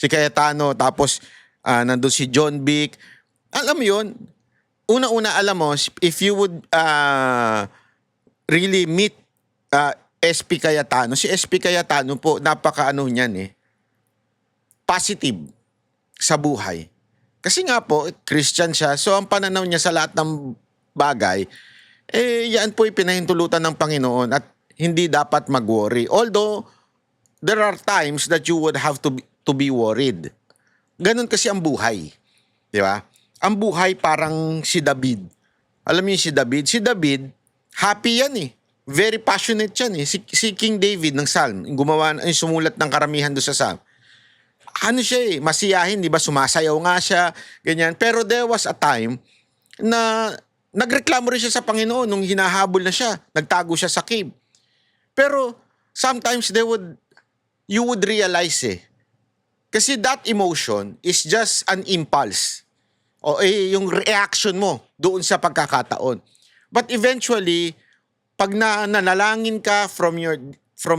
Cayetano, tapos nandun si John Vic. Alam mo yun, una-una alam mo, if you would really meet SP Cayetano, si SP Cayetano po, napaka-ano niyan positive sa buhay. Kasi nga po, Christian siya, so ang pananaw niya sa lahat ng bagay, yan po pinahintulutan ng Panginoon at hindi dapat mag-worry. Although, there are times that you would have to be worried. Ganun kasi ang buhay. Di ba? Ang buhay parang si David. Alam niyo si David? Si David, happy yan Very passionate yan Si King David ng Psalm, sumulat ng karamihan doon sa Psalm. Ano siya masiyahin, di ba? Sumasayaw nga siya, ganyan. Pero there was a time na nagreklamo rin siya sa Panginoon nung hinahabol na siya. Nagtago siya sa cave. Pero sometimes you would realize kasi that emotion is just an impulse. Yung reaction mo doon sa pagkakataon. But eventually, pag nanalangin ka from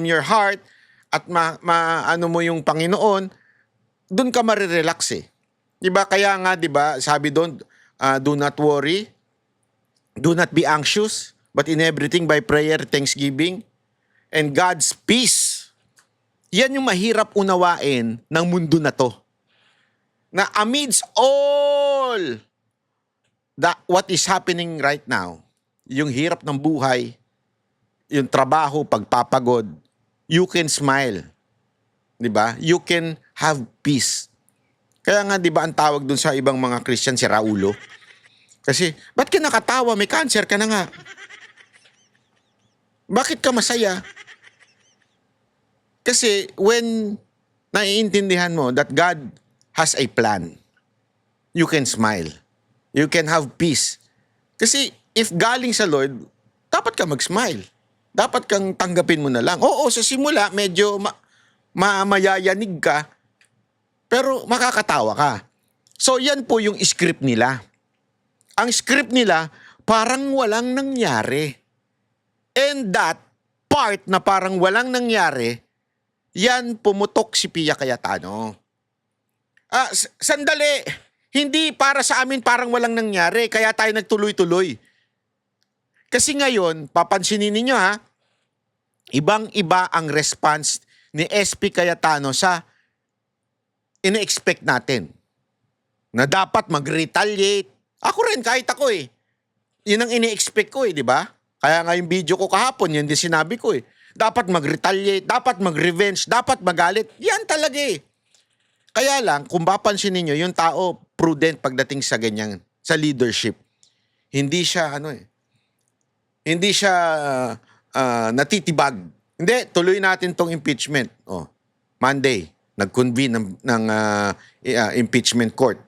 your heart at maano mo yung Panginoon, doon ka marirelax 'Di ba? Kaya nga 'di ba, sabi doon, do not worry, do not be anxious, but in everything by prayer, thanksgiving, and God's peace. Yan yung mahirap unawain ng mundo na to. Na amidst all what is happening right now, yung hirap ng buhay, yung trabaho, pagpapagod, you can smile. 'Di ba? You can have peace. Kaya nga 'di ba ang tawag dun sa ibang mga Christian si Raulo? Kasi, ba't ka nakatawa? May cancer ka na nga. Bakit ka masaya? Kasi when naiintindihan mo that God has a plan, you can smile. You can have peace. Kasi if galing sa Lord, dapat ka mag-smile. Dapat kang tanggapin mo na lang. Oo, sa simula, medyo mayayanig ka, pero makakatawa ka. So, yan po yung script nila. Ang script nila, parang walang nangyari. And that part na parang walang nangyari, yan pumutok si Pia Cayetano. Sandali, hindi para sa amin parang walang nangyari, kaya tayo nagtuloy-tuloy. Kasi ngayon, papansinin ninyo ibang-iba ang response ni SP Cayetano sa ina-expect natin. Na dapat mag-retaliate. Ako rin, kahit ako Yun ang ina-expect ko di ba? Kaya nga yung video ko kahapon, yun din sinabi ko Dapat mag-retaliate, dapat mag-revenge, dapat magalit. Yan talaga Kaya lang, kung papansin ninyo, yung tao prudent pagdating sa ganyan, sa leadership. Hindi siya hindi siya natitibag. Hindi, tuloy natin tong impeachment. Oh, Monday, nag-convene ng impeachment court.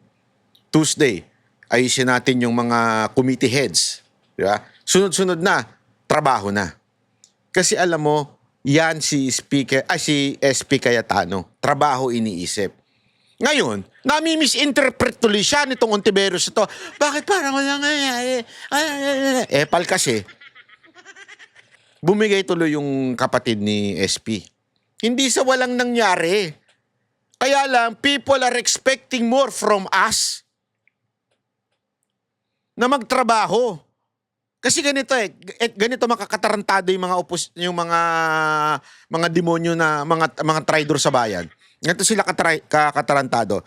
Tuesday, ayusin natin yung mga committee heads. Di ba? Sunod-sunod na, trabaho na. Kasi alam mo, yan si si SP Cayetano. Trabaho iniisip. Ngayon, nami-misinterpret tuloy siya nitong Ontiveros ito. Bakit parang wala nangyayari? Epal kasi. Bumigay tuloy yung kapatid ni SP. Hindi sa walang nangyari. Kaya lang, people are expecting more from us na magtrabaho. Kasi ganito ganito makakatarantado yung mga demonyo na mga traidor sa bayan. Ganito sila kakatarantado.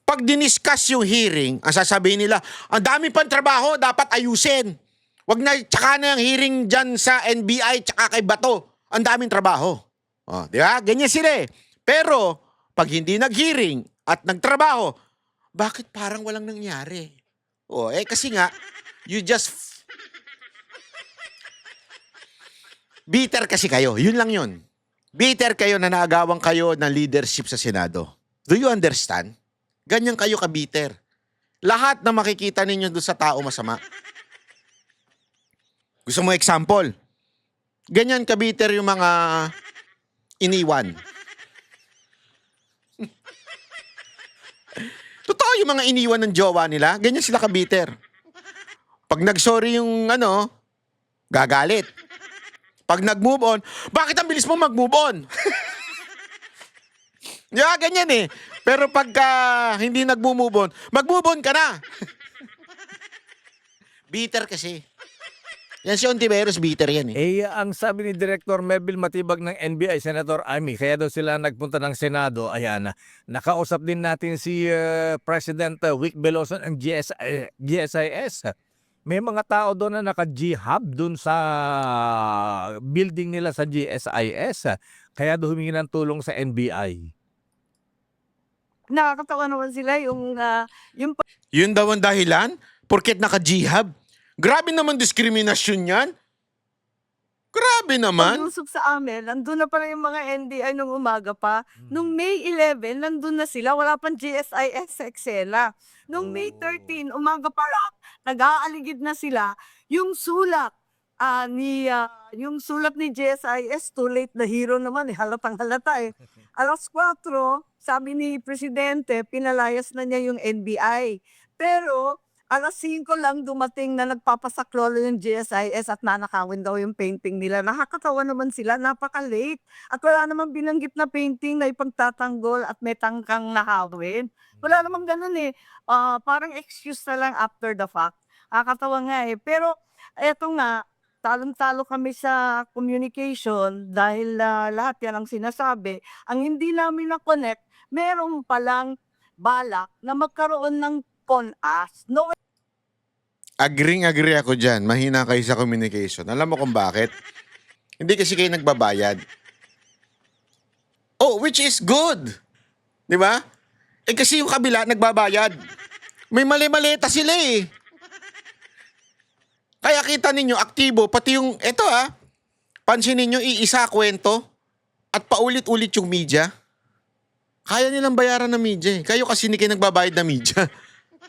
Pag diniscuss yung hearing, ang sasabihin nila, ang dami pang trabaho, dapat ayusin. Wag na, tsaka na yung hearing dyan sa NBI, tsaka kay Bato. Ang daming trabaho. Oh, di ba? Ganyan sila eh. Pero, pag hindi nag-hearing at nagtrabaho, bakit parang walang nangyari? Oh, kasi nga, you just... Bitter kasi kayo. Yun lang yun. Bitter kayo na naagawang kayo ng leadership sa Senado. Do you understand? Ganyan kayo ka-bitter. Lahat na makikita ninyo doon sa tao masama. Gusto mo example? Ganyan ka-bitter yung mga iniwan. Totoo yung mga iniwan ng jowa nila. Ganyan sila ka-bitter. Pag nag-sorry yung gagalit. Pag nag-move on, bakit ang bilis mo mag-move on? Yeah, ganyan eh. Pero pagka hindi nag-move on, mag-move on ka na. Bitter kasi. Yan si Ontiveros, bitter yan eh. Ang sabi ni Director Melville Matibag ng NBI, Senator Amy, kaya daw sila nagpunta ng Senado, ayan, nakausap din natin si President Vic Veloso ng GSIS. May mga tao doon na naka-G-Hub doon sa building nila sa GSIS. Kaya doon humingi ng tulong sa NBI. Nakakatawa naman sila yung Yun daw ang dahilan? Porket naka-G-Hub? Grabe naman diskriminasyon yan. Grabe naman. pag-usap sa amin, nandun na pala yung mga NBI nung umaga pa. Nung May 11, nandun na sila. Wala pang GSIS sa Excela. Nung May 13, umaga pa lang, nag-aaligid na sila. Yung sulat yung sulat ni GSIS, too late na hero naman eh. Halatang halata eh. Alas 4, sabi ni Presidente, pinalayas na niya yung NBI. Pero, alas 5 lang dumating na nagpapasaklolo yung GSIS at nanakawin daw yung painting nila. Nakakatawa naman sila, napaka-late. At wala namang binanggit na painting na ipagtatanggol at may tangkang nakawin. Wala namang ganun eh. Parang excuse na lang after the fact. Nakakatawa nga eh. Pero eto nga, talong-talo kami sa communication dahil lahat yan ang sinasabi. Ang hindi namin na-connect, meron palang balak na magkaroon ng PONAS. No. Agree ako dyan. Mahina kayo sa communication. Alam mo kung bakit? Hindi kasi kayo nagbabayad. Oh, which is good. Di ba? Kasi yung kabila nagbabayad. May mali-maleta sila eh. Kaya kita ninyo, aktibo, pati yung, pansinin nyo, iisa kwento at paulit-ulit yung media. Kaya nilang bayaran ng media eh. Kayo kasi hindi kayo nagbabayad ng media.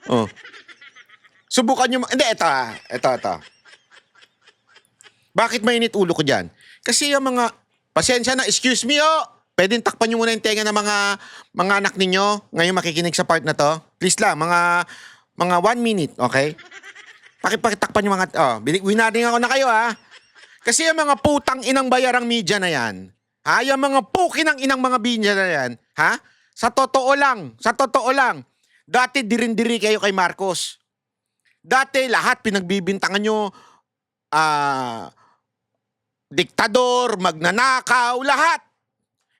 Oh. Subukan nyo, hindi, ito. Bakit mainit ulo ko dyan? Kasi yung mga, pasensya na, excuse me pwedeng takpan nyo muna yung tenga ng mga anak ninyo ngayon makikinig sa part na to. Please lang, mga 1 minute, okay? Pakitakpan yung mga, winading ako na kayo Kasi yung mga putang inang bayarang media na yan, yung mga pukinang inang mga media na yan, sa totoo lang, dati dirindiri kayo kay Marcos. Dati lahat pinagbibintangan nyo, diktador, magnanakaw, lahat.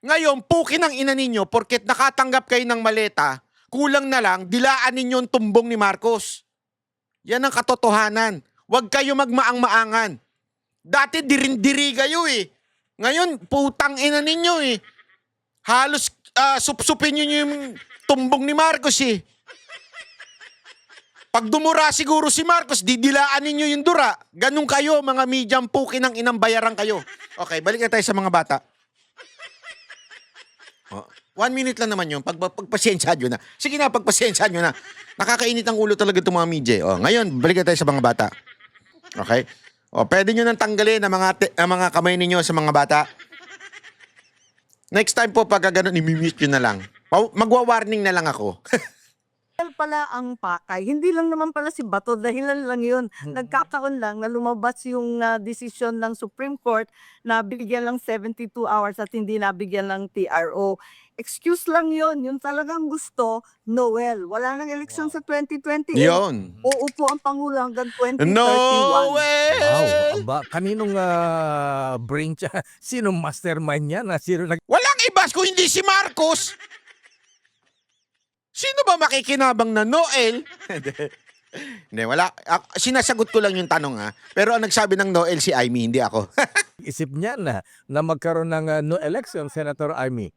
Ngayon, pukin ang ina ninyo porket nakatanggap kayo ng maleta, kulang na lang, dilaan ninyo ang tumbong ni Marcos. Yan ang katotohanan. Huwag kayo magmaang-maangan. Dati dirindiri kayo eh. Ngayon, putang ina ninyo eh. Halos supsupin nyo yung tumbong ni Marcos eh. Pag dumura siguro si Marcos, didilaan ninyo yung dura. Ganun kayo, mga medyang puki ng inang bayaran kayo. Okay, balik na tayo sa mga bata. Oh, 1 minute lang naman yun. Pagpasensya nyo na. Sige na, pagpasensya nyo na. Nakakainit ang ulo talaga itong mga media. Oh, ngayon, balik na tayo sa mga bata. Okay? O, pwede nyo nang tanggalin ang mga kamay ninyo sa mga bata. Next time po, pagka ganun, imimute nyo na lang. Magwa-warning na lang ako. Pala ang pakay. Hindi lang naman pala si Bato, dahilan lang yun. Nagkataon lang na lumabas yung desisyon ng Supreme Court na bigyan lang 72 hours at hindi nabigyan ng TRO. Excuse lang yun. Yung talagang gusto, Noel. Wala nang eleksyon sa 2028. Yun. Uupo ang Pangulo hanggang 2031. No way! Wow, aba, kaninong brain siya? Sinong mastermind niya? Sino Walang ibas kung hindi si Marcos. Sino ba makikinabang na Noel? Hindi, wala. Sinasagot ko lang yung tanong ha. Pero ang nagsabi ng Noel si Amy, hindi ako. isip niya na magkaroon ng no election, Senator Amy?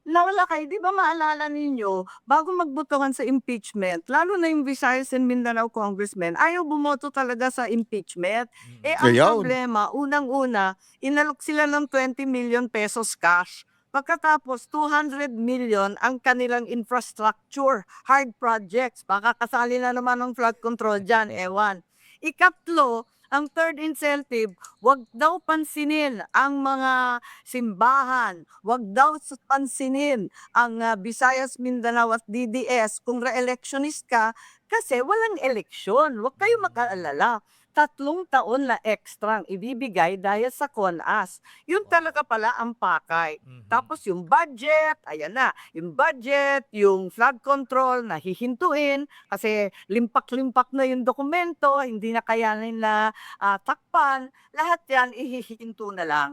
Nawala kayo, di ba maalala ninyo, bago magbotohan sa impeachment, lalo na yung Visayas and Mindanao congressmen, ayaw bumoto talaga sa impeachment. Ang Ayaw. problema, unang-una, inalok sila ng 20 million pesos cash. Pagkatapos, 200 million ang kanilang infrastructure, hard projects. Baka kasali na naman ng flood control dyan, ewan. Ikatlo, ang third incentive, wag daw pansinin ang mga simbahan, wag daw pansinin ang Visayas, Mindanao at DDS kung re-electionist ka kasi walang eleksyon. Wag kayo mag-aalala. 3 taon na extra ang ibibigay dahil sa CONAS. Yun talaga pala ang pakay. Tapos yung budget, ayan na, yung budget, yung flood control, nahihintuin kasi limpak-limpak na yung dokumento, hindi na kayanin na takpan, lahat yan ihihinto na lang.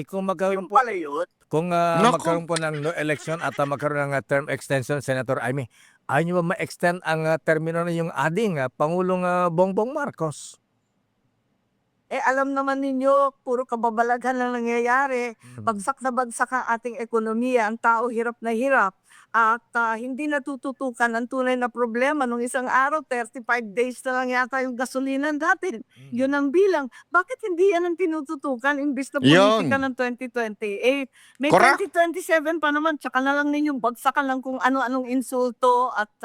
Kung magkaroon Yung po, pala yun. kung Naku. magkaroon po ng no election at magkaroon ng term extension, Senator Amy, ayaw niyo ba ma-extend ang termino ng yung ading Pangulong Bongbong Marcos? Alam naman ninyo, puro kababalaghan lang nangyayari. Bagsak na bagsak ang ating ekonomiya, ang tao hirap na hirap. At hindi natututukan ang tunay na problema. Nung isang araw, 35 days na lang yata yung gasolina natin. Yun ang bilang. Bakit hindi yan ang tinututukan imbis na politika Yun. ng 2028? May Correct. 2027 pa naman, tsaka na lang ninyong bagsakan lang kung ano-anong insulto at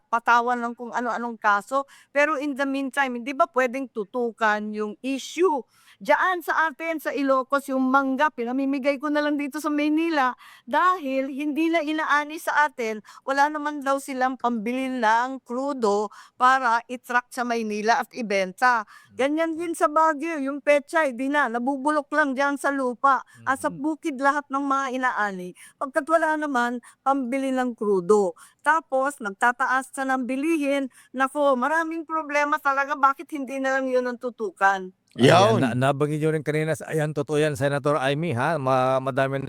patawan lang kung ano-anong kaso. Pero in the meantime, hindi ba pwedeng tutukan yung issue? Diyan sa atin, sa Ilocos, yung mangga, pinamimigay ko na lang dito sa Maynila dahil hindi na inaani sa atin, wala naman daw silang pambili ng krudo para i-truck sa Maynila at ibenta. Ganyan din sa Baguio, yung pechay, di na, nabubulok lang dyan sa lupa. At sa bukid lahat ng mga inaani. Pagkat wala naman, pambili ng krudo. Tapos, nagtataas na ng bilihin. Nako, maraming problema talaga. Bakit hindi na lang yun ang tutukan? Yawn. Nabanggit nyo rin kanina, ayan, totoo yan, Senator Amy, ha? Madami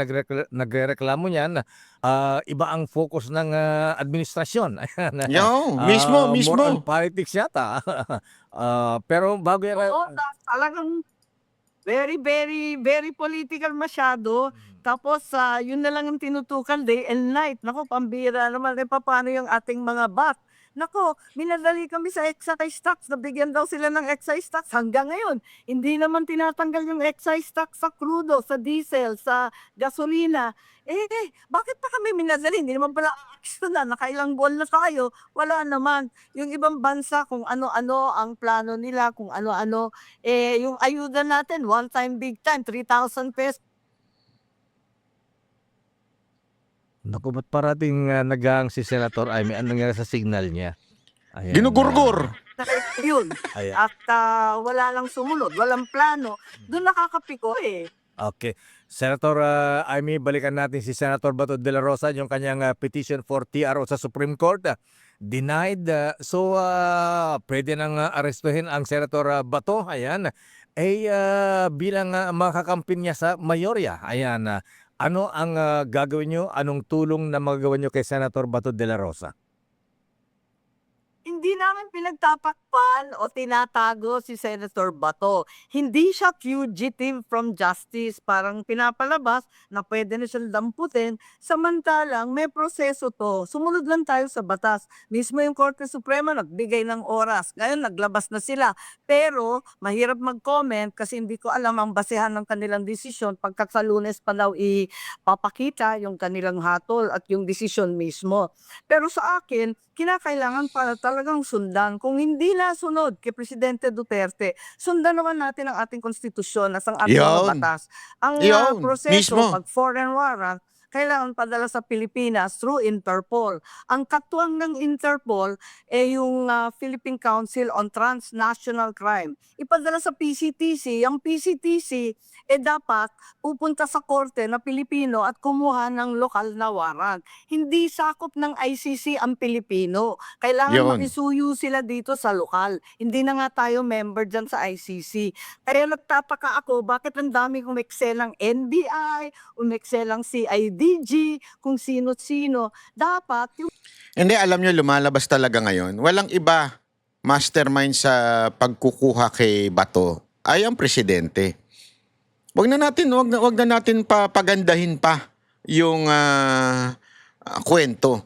nagreklamo niyan. Iba ang focus ng administrasyon. Ayan, Mismo. More on politics yata. Pero bago yan, Oo, talagang very, very, very political masyado. Tapos, yun na lang ang tinutukan day and night. Nako, pambira naman. Paano yung ating mga bat? Nako, minadali kami sa excise tax. Nabigyan daw sila ng excise tax. Hanggang ngayon, hindi naman tinatanggal yung excise tax sa crudo, sa diesel, sa gasolina. Bakit pa kami minadali? Hindi naman pala action na. Nakailang buwan na tayo. Wala naman. Yung ibang bansa, kung ano-ano ang plano nila, kung ano-ano. Yung ayuda natin, one time, big time, 3,000 pesos. naku, ba't parating nagang si Senator Amy? Anong nangyari sa signal niya? Ayan, Ginugurgur. Yun. ayan. At wala lang sumunod, walang plano. Doon nakakapiko eh. Okay. Senator Amy, balikan natin si Senator Bato de la Rosa, yung kanyang petition for TRO sa Supreme Court. Denied. So, pwede nang arestuhin ang Senator Bato. Ayan. Bilang makakampi niya sa mayorya. Ayan. Ano ang gagawin nyo? Anong tulong na magagawa nyo kay Senator Bato de la Rosa? Hindi Hindi namin pinagtatakpan o tinatago si Senator Bato. Hindi siya fugitive from justice. Parang pinapalabas na pwede na siyang damputin. Samantalang may proseso to. Sumunod lang tayo sa batas. Mismo yung Korte Suprema nagbigay ng oras. Ngayon naglabas na sila. Pero mahirap mag-comment kasi hindi ko alam ang basehan ng kanilang desisyon pagkat sa Lunes pa daw ipapakita yung kanilang hatol at yung desisyon mismo. Pero sa akin, kinakailangan para talagang sundan. Kung hindi nasunod kay Presidente Duterte, sundan naman natin ang ating konstitusyon at ang ating mga Yun. batas. Ang Yun, proseso, mismo. pag foreign warrant, kailangan padala sa Pilipinas through Interpol. Ang katuwang ng Interpol yung Philippine Council on Transnational Crime. Ipadala sa PCTC. Ang PCTC dapat pupunta sa korte na Pilipino at kumuha ng lokal na warrant. Hindi sakop ng ICC ang Pilipino. Kailangan Yun. makisuyo sila dito sa lokal. Hindi na nga tayo member dyan sa ICC. Kaya nagtataka ako, bakit ang dami umekselang NBI, umekselang CIDG, kung sino-sino. Dapat yung Hindi, alam nyo, lumalabas talaga ngayon. Walang iba mastermind sa pagkukuha kay Bato ay ang presidente. Wag na natin pagandahin pa yung kwento.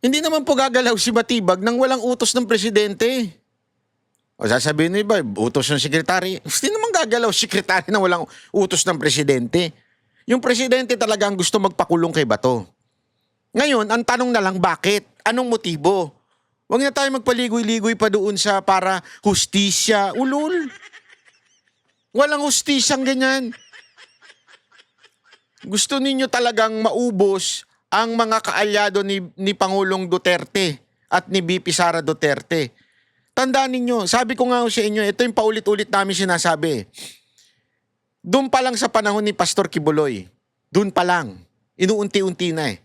Hindi naman po gagalaw si Matibag nang walang utos ng presidente. O sasabihin ng iba, utos ng sekretary. Hindi naman gagalaw si sekretary nang walang utos ng presidente. Yung presidente talaga ang gusto magpakulong kay Bato. Ngayon, ang tanong na lang, bakit? Anong motibo? Huwag na tayo magpaligoy-ligoy pa doon sa para hustisya. Ulul. Walang hustisyang ganyan. Gusto ninyo talagang maubos ang mga kaalyado ni Pangulong Duterte at ni VP Sara Duterte. Tandaan ninyo, sabi ko nga sa inyo, ito yung paulit-ulit namin sinasabi. Doon pa lang sa panahon ni Pastor Kibuloy, doon pa lang, inuunti-unti na eh.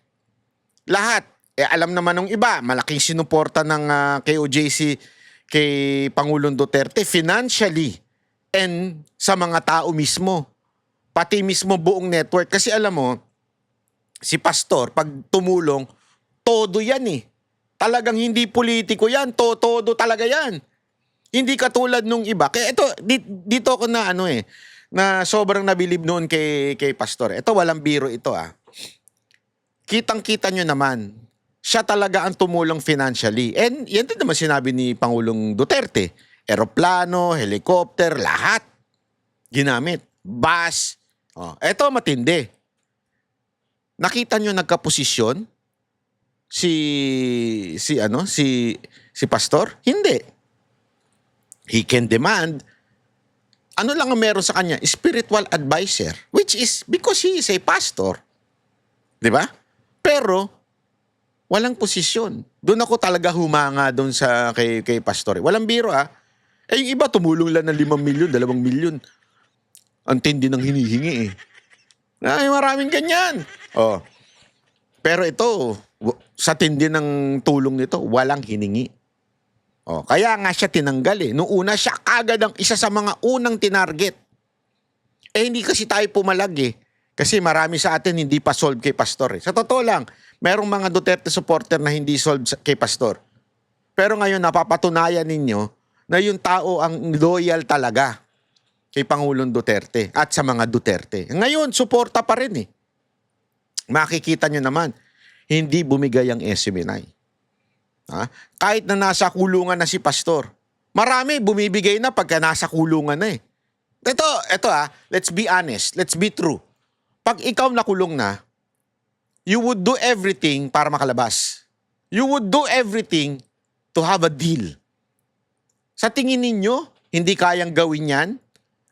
Lahat, alam naman ng iba, malaking sinuporta ng KOJC kay Pangulong Duterte financially and sa mga tao mismo. Pati mismo buong network. Kasi alam mo, si Pastor, pag tumulong, todo yan eh. Talagang hindi politiko yan, todo talaga yan. Hindi katulad nung iba. Kaya ito, dito ako na na sobrang nabilib noon kay Pastor. Ito, walang biro ito Kitang-kita nyo naman, siya talaga ang tumulong financially. And yan din naman sinabi ni Pangulong Duterte. Eroplano, helicopter, lahat ginamit. Bus. Eto matindi. Nakita nyo nagkaposisyon si Pastor? Hindi. He can demand. Ano lang ang meron sa kanya? Spiritual advisor. Which is because he is a pastor. Di ba? Pero, walang posisyon. Doon ako talaga humanga doon sa kay Pastor. Walang biro yung iba tumulong lang ng 5 milyon, 2 milyon. Ang tindi ng hinihingi Ay, maraming ganyan. Pero ito, sa tindi ng tulong nito, walang hiningi. Kaya nga siya tinanggal Noong una siya agad ang isa sa mga unang tinarget. Hindi kasi tayo pumalag Kasi marami sa atin hindi pa solve kay Pastor Sa totoo lang, merong mga Duterte supporter na hindi solve kay Pastor. Pero ngayon napapatunayan ninyo na yung tao ang loyal talaga kay Pangulong Duterte at sa mga Duterte. Ngayon, suporta pa rin Makikita nyo naman, hindi bumigay ang SMNI. Kahit na nasa kulungan na si Pastor. Marami bumibigay na pagka nasa kulungan na Ito let's be honest, let's be true. Pag ikaw nakulong na, you would do everything para makalabas. You would do everything to have a deal. Sa tingin ninyo, hindi kayang gawin yan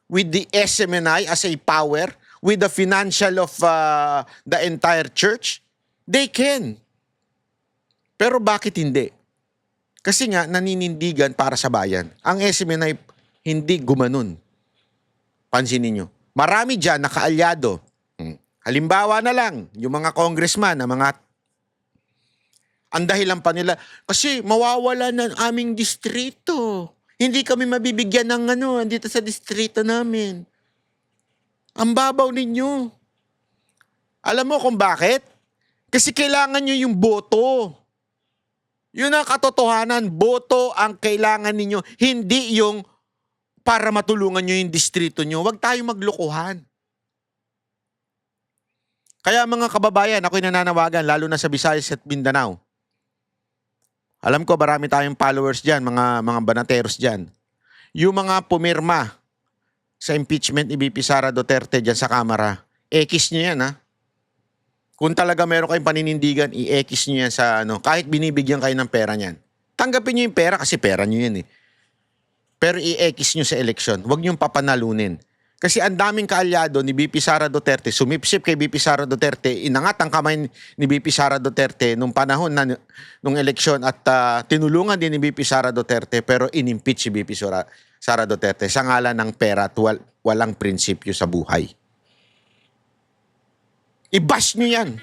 with the SMNI as a power, with the financial of the entire church? They can. Pero bakit hindi? Kasi nga, naninindigan para sa bayan. Ang SMNI hindi gumanon. Pansinin nyo. Marami dyan nakaalyado. Halimbawa na lang, yung mga congressman, ang dahilan pa nila, kasi mawawala ng aming distrito. Hindi kami mabibigyan ng dito sa distrito namin. Ang babaw ninyo. Alam mo kung bakit? Kasi kailangan nyo yung boto. Yun ang katotohanan. Boto ang kailangan ninyo. Hindi yung para matulungan nyo yung distrito nyo. Huwag tayong maglokohan. Kaya mga kababayan, ako'y nananawagan, lalo na sa Visayas at Mindanao. Alam ko, marami tayong followers dyan, mga banateros dyan. Yung mga pumirma sa impeachment ni VP Sara Duterte dyan sa Kamara, ekis nyo yan, ha? Kung talaga meron kayong paninindigan, i-ekis nyo yan sa kahit binibigyan kayo ng pera niyan. Tanggapin nyo yung pera kasi pera nyo yan, eh. Pero i-ekis nyo sa eleksyon. Huwag nyo papanalunin. Kasi ang daming kaalyado ni VP Sara Duterte, sumipsip kay VP Sara Duterte, inangat ang kamay ni VP Sara Duterte nung panahon nung eleksyon at tinulungan din ni VP Sara Duterte pero inimpeach si VP Sara Duterte sa ngalan ng pera at walang prinsipyo sa buhay. I-bash nyo yan.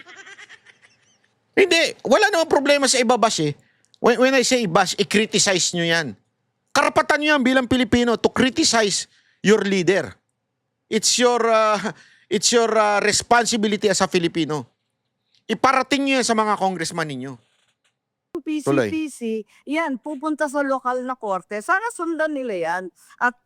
Hindi, wala namang problema sa ibabash eh. When I say i-bash, i-criticize nyo yan. Karapatan nyo yan bilang Pilipino to criticize your leader. It's your responsibility as a Filipino. Iparating nyo yan sa mga congressman ninyo. Tuloy. PCPC, yan, pupunta sa lokal na korte. Sana sundan nila yan. At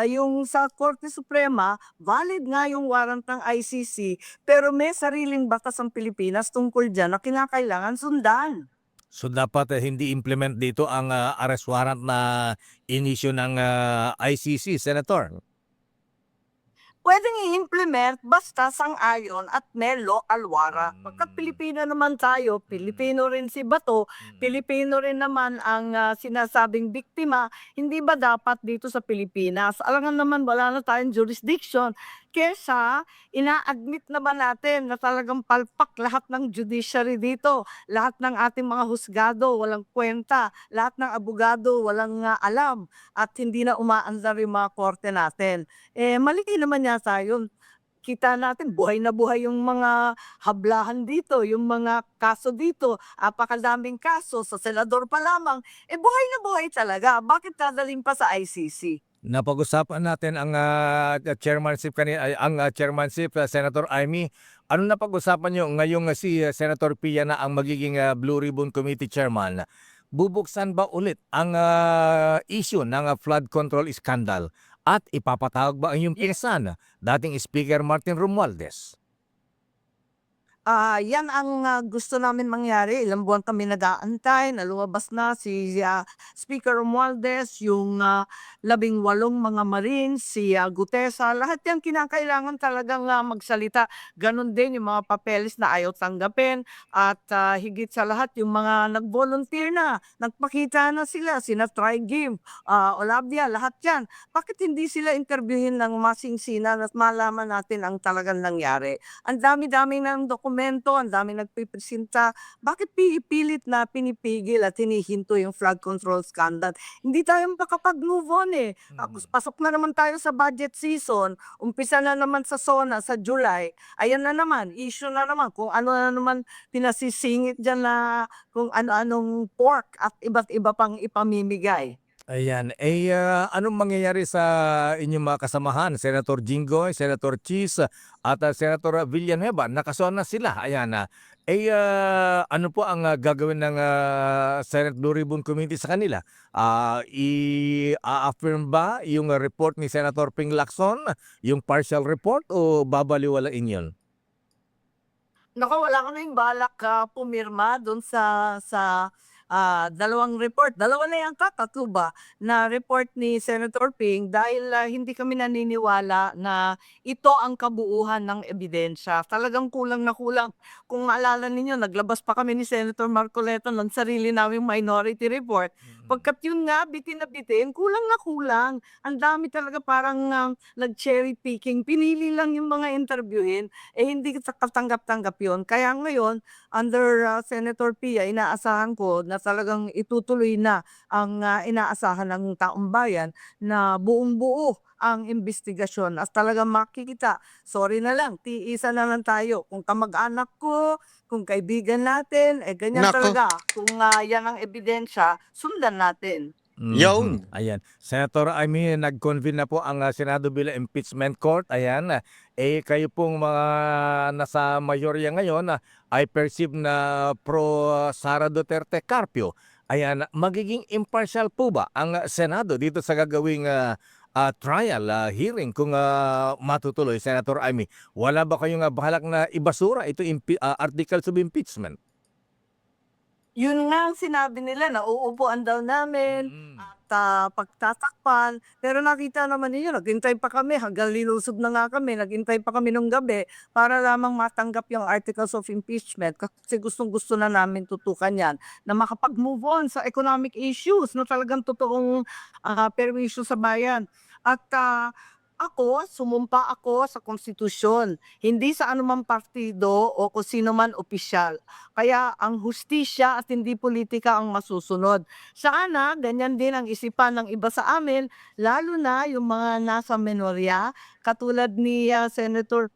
yung sa Korte Suprema, valid nga yung warrant ng ICC, pero may sariling batas ang Pilipinas tungkol dyan na kinakailangan sundan. So dapat hindi implement dito ang arrest warrant na inisyu ng ICC, Senator? Pwedeng i-implement basta sang-ayon at may local warrant. Pagkat Pilipino naman tayo, Pilipino rin si Bato, Pilipino rin naman ang sinasabing biktima, hindi ba dapat dito sa Pilipinas? Alangan naman wala na tayong jurisdiction. Kesa ina-admit naman natin na talagang palpak lahat ng judiciary dito, lahat ng ating mga husgado walang kwenta, lahat ng abogado walang alam at hindi na umaandar yung mga korte natin. Mali naman yata yun. Kita natin buhay na buhay yung mga hablahan dito, yung mga kaso dito, apakadaming kaso sa senador pa lamang, buhay na buhay talaga. Bakit dadalhin pa sa ICC? Napag-usapan natin ang chairmanship kanina, ang chairmanship Senator Amy. Ano napag-usapan niyo ngayong si Senator Pia na ang magiging Blue Ribbon Committee chairman? Bubuksan ba ulit ang issue ng flood control scandal at ipapatawag ba ang iyong pinsan, dating Speaker Martin Romualdez? Yan ang gusto namin mangyari. Ilang buwan kami nag-aantay na lumabas na si Speaker Romualdez, yung 18 mga Marines, si Gutesa, lahat yan kinakailangan talagang magsalita. Ganon din yung mga papeles na ayaw tanggapin at higit sa lahat yung mga nag-volunteer na, nagpakita na sila, sina Trigim, Olabia, lahat yan. Bakit hindi sila interviewin ng masingsinan at malaman natin ang talagang nangyari? Ang dami-dami ng dokumento, ang dami nagpipresenta. Bakit pipilit na pinipigil at hinihinto yung flood control scandal? Hindi tayo makapag-move on eh. Tapos pasok na naman tayo sa budget season, umpisa na naman sa SONA sa July. Ayan na naman, issue na naman kung ano na naman pinasisingit dyan na kung ano-anong pork at iba't iba pang ipamimigay. Ayan. Anong mangyayari sa inyong mga kasamahan? Senator Jinggoy, Senator Cheese, at Senator Villanueva. Nakasuhan na sila. Ayan. Ano po ang gagawin ng Senate Blue Ribbon Committee sa kanila? I-affirm ba yung report ni Senator Ping Lacson, yung partial report, o babaliwalain yun? Naku, wala kaming balak pumirma doon sa dalawang report. Dalawa na yata, tatlo ba, na report ni Senator Ping dahil hindi kami naniniwala na ito ang kabuuhan ng ebidensya. Talagang kulang na kulang. Kung maalala ninyo, naglabas pa kami ni Senator Marcoleta ng sarili naming minority report. Pagkat yun nga, bitin na bitin, kulang na kulang. Ang dami talaga parang nag-cherry picking. Pinili lang yung mga interviewin, hindi katanggap-tanggap yun. Kaya ngayon, under Senator Pia, inaasahan ko na talagang itutuloy na ang inaasahan ng taong bayan na buong-buo ang investigasyon at talagang makikita. Sorry na lang, tiisa na lang tayo. Kung kamag-anak ko, kung kaibigan natin, ganyan Nako. talaga. Kung yan ang ebidensya, sundan natin. Yun. Ayan. Senator, nag-convene na po ang Senado bilang impeachment court. Ayan. kayo pong mga nasa mayorya ngayon, I perceive na pro Sara Duterte Carpio. Ayan, magiging impartial po ba ang Senado dito sa gagawing trial, hearing kung matutuloy, Senator Amy? Wala ba kayong bahalak na ibasura ito articles of impeachment? Yun nga ang sinabi nila na uupuan daw namin at pagtatakpan. Pero nakita naman ninyo, naghintay pa kami hanggang lilusog na nga kami. Naghintay pa kami nung gabi para lamang matanggap yung articles of impeachment kasi gustong-gusto na namin tutukan yan na makapag-move on sa economic issues na talagang totoong perwisyo sa bayan. At sumumpa ako sa konstitusyon, hindi sa anumang partido o kung sino man opisyal. Kaya ang hustisya at hindi politika ang masusunod. Sana ganyan din ang isipan ng iba sa amin, lalo na yung mga nasa menorya, katulad ni Senator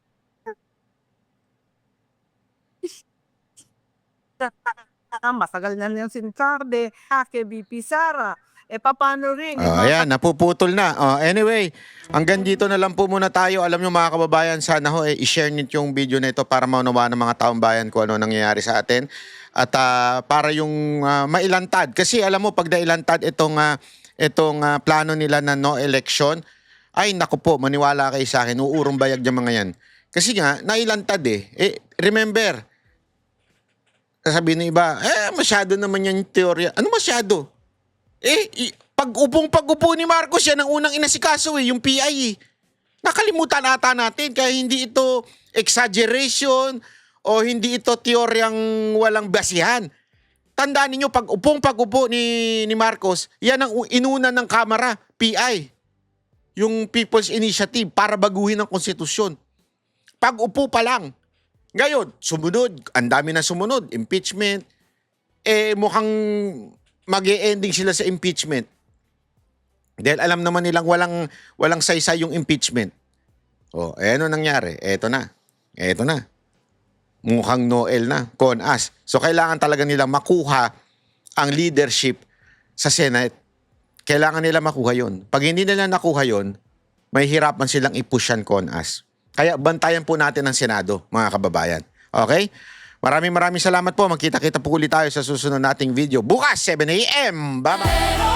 matagal na niyang sinasabi, kay VP Sara. Paano rin? Ayan, napuputol na. Anyway, hanggang dito na lang po muna tayo. Alam nyo mga kababayan, sana ho i-share nyo yung video na ito para maunawaan ng mga taong bayan kung ano nangyayari sa atin. At para yung mailantad. Kasi alam mo, pag nailantad itong plano nila na no election, ay naku po, maniwala kayo sa akin, uurong bayag yung mga yan. Kasi nga, nailantad remember, sasabihin ng iba, masyado naman yan yung teorya. Ano masyado? Pag-upo ni Marcos yan ang unang inasikaso yung PI. Nakalimutan ata natin kaya hindi ito exaggeration o hindi ito teoryang walang basihan. Tandaan niyo pag-upo ni Marcos, yan ang inuna ng Kamara, PI. Yung People's Initiative para baguhin ang konstitusyon. Pag-upo pa lang. Ngayon, sumunod, ang dami na sumunod, impeachment. Mukhang mag-e-ending sila sa impeachment. Dahil alam naman nilang walang saysay yung impeachment. Ano nangyari? Eto na. Mukhang Noel na, con us. So kailangan talaga nilang makuha ang leadership sa Senate. Kailangan nila makuha yon. Pag hindi nila nakuha yon, may hirapan silang i-push yan con us. Kaya bantayan po natin ang Senado, mga kababayan. Okay? Maraming salamat po. Magkita-kita po ulit tayo sa susunod nating video. Bukas, 7 a.m. Bye-bye!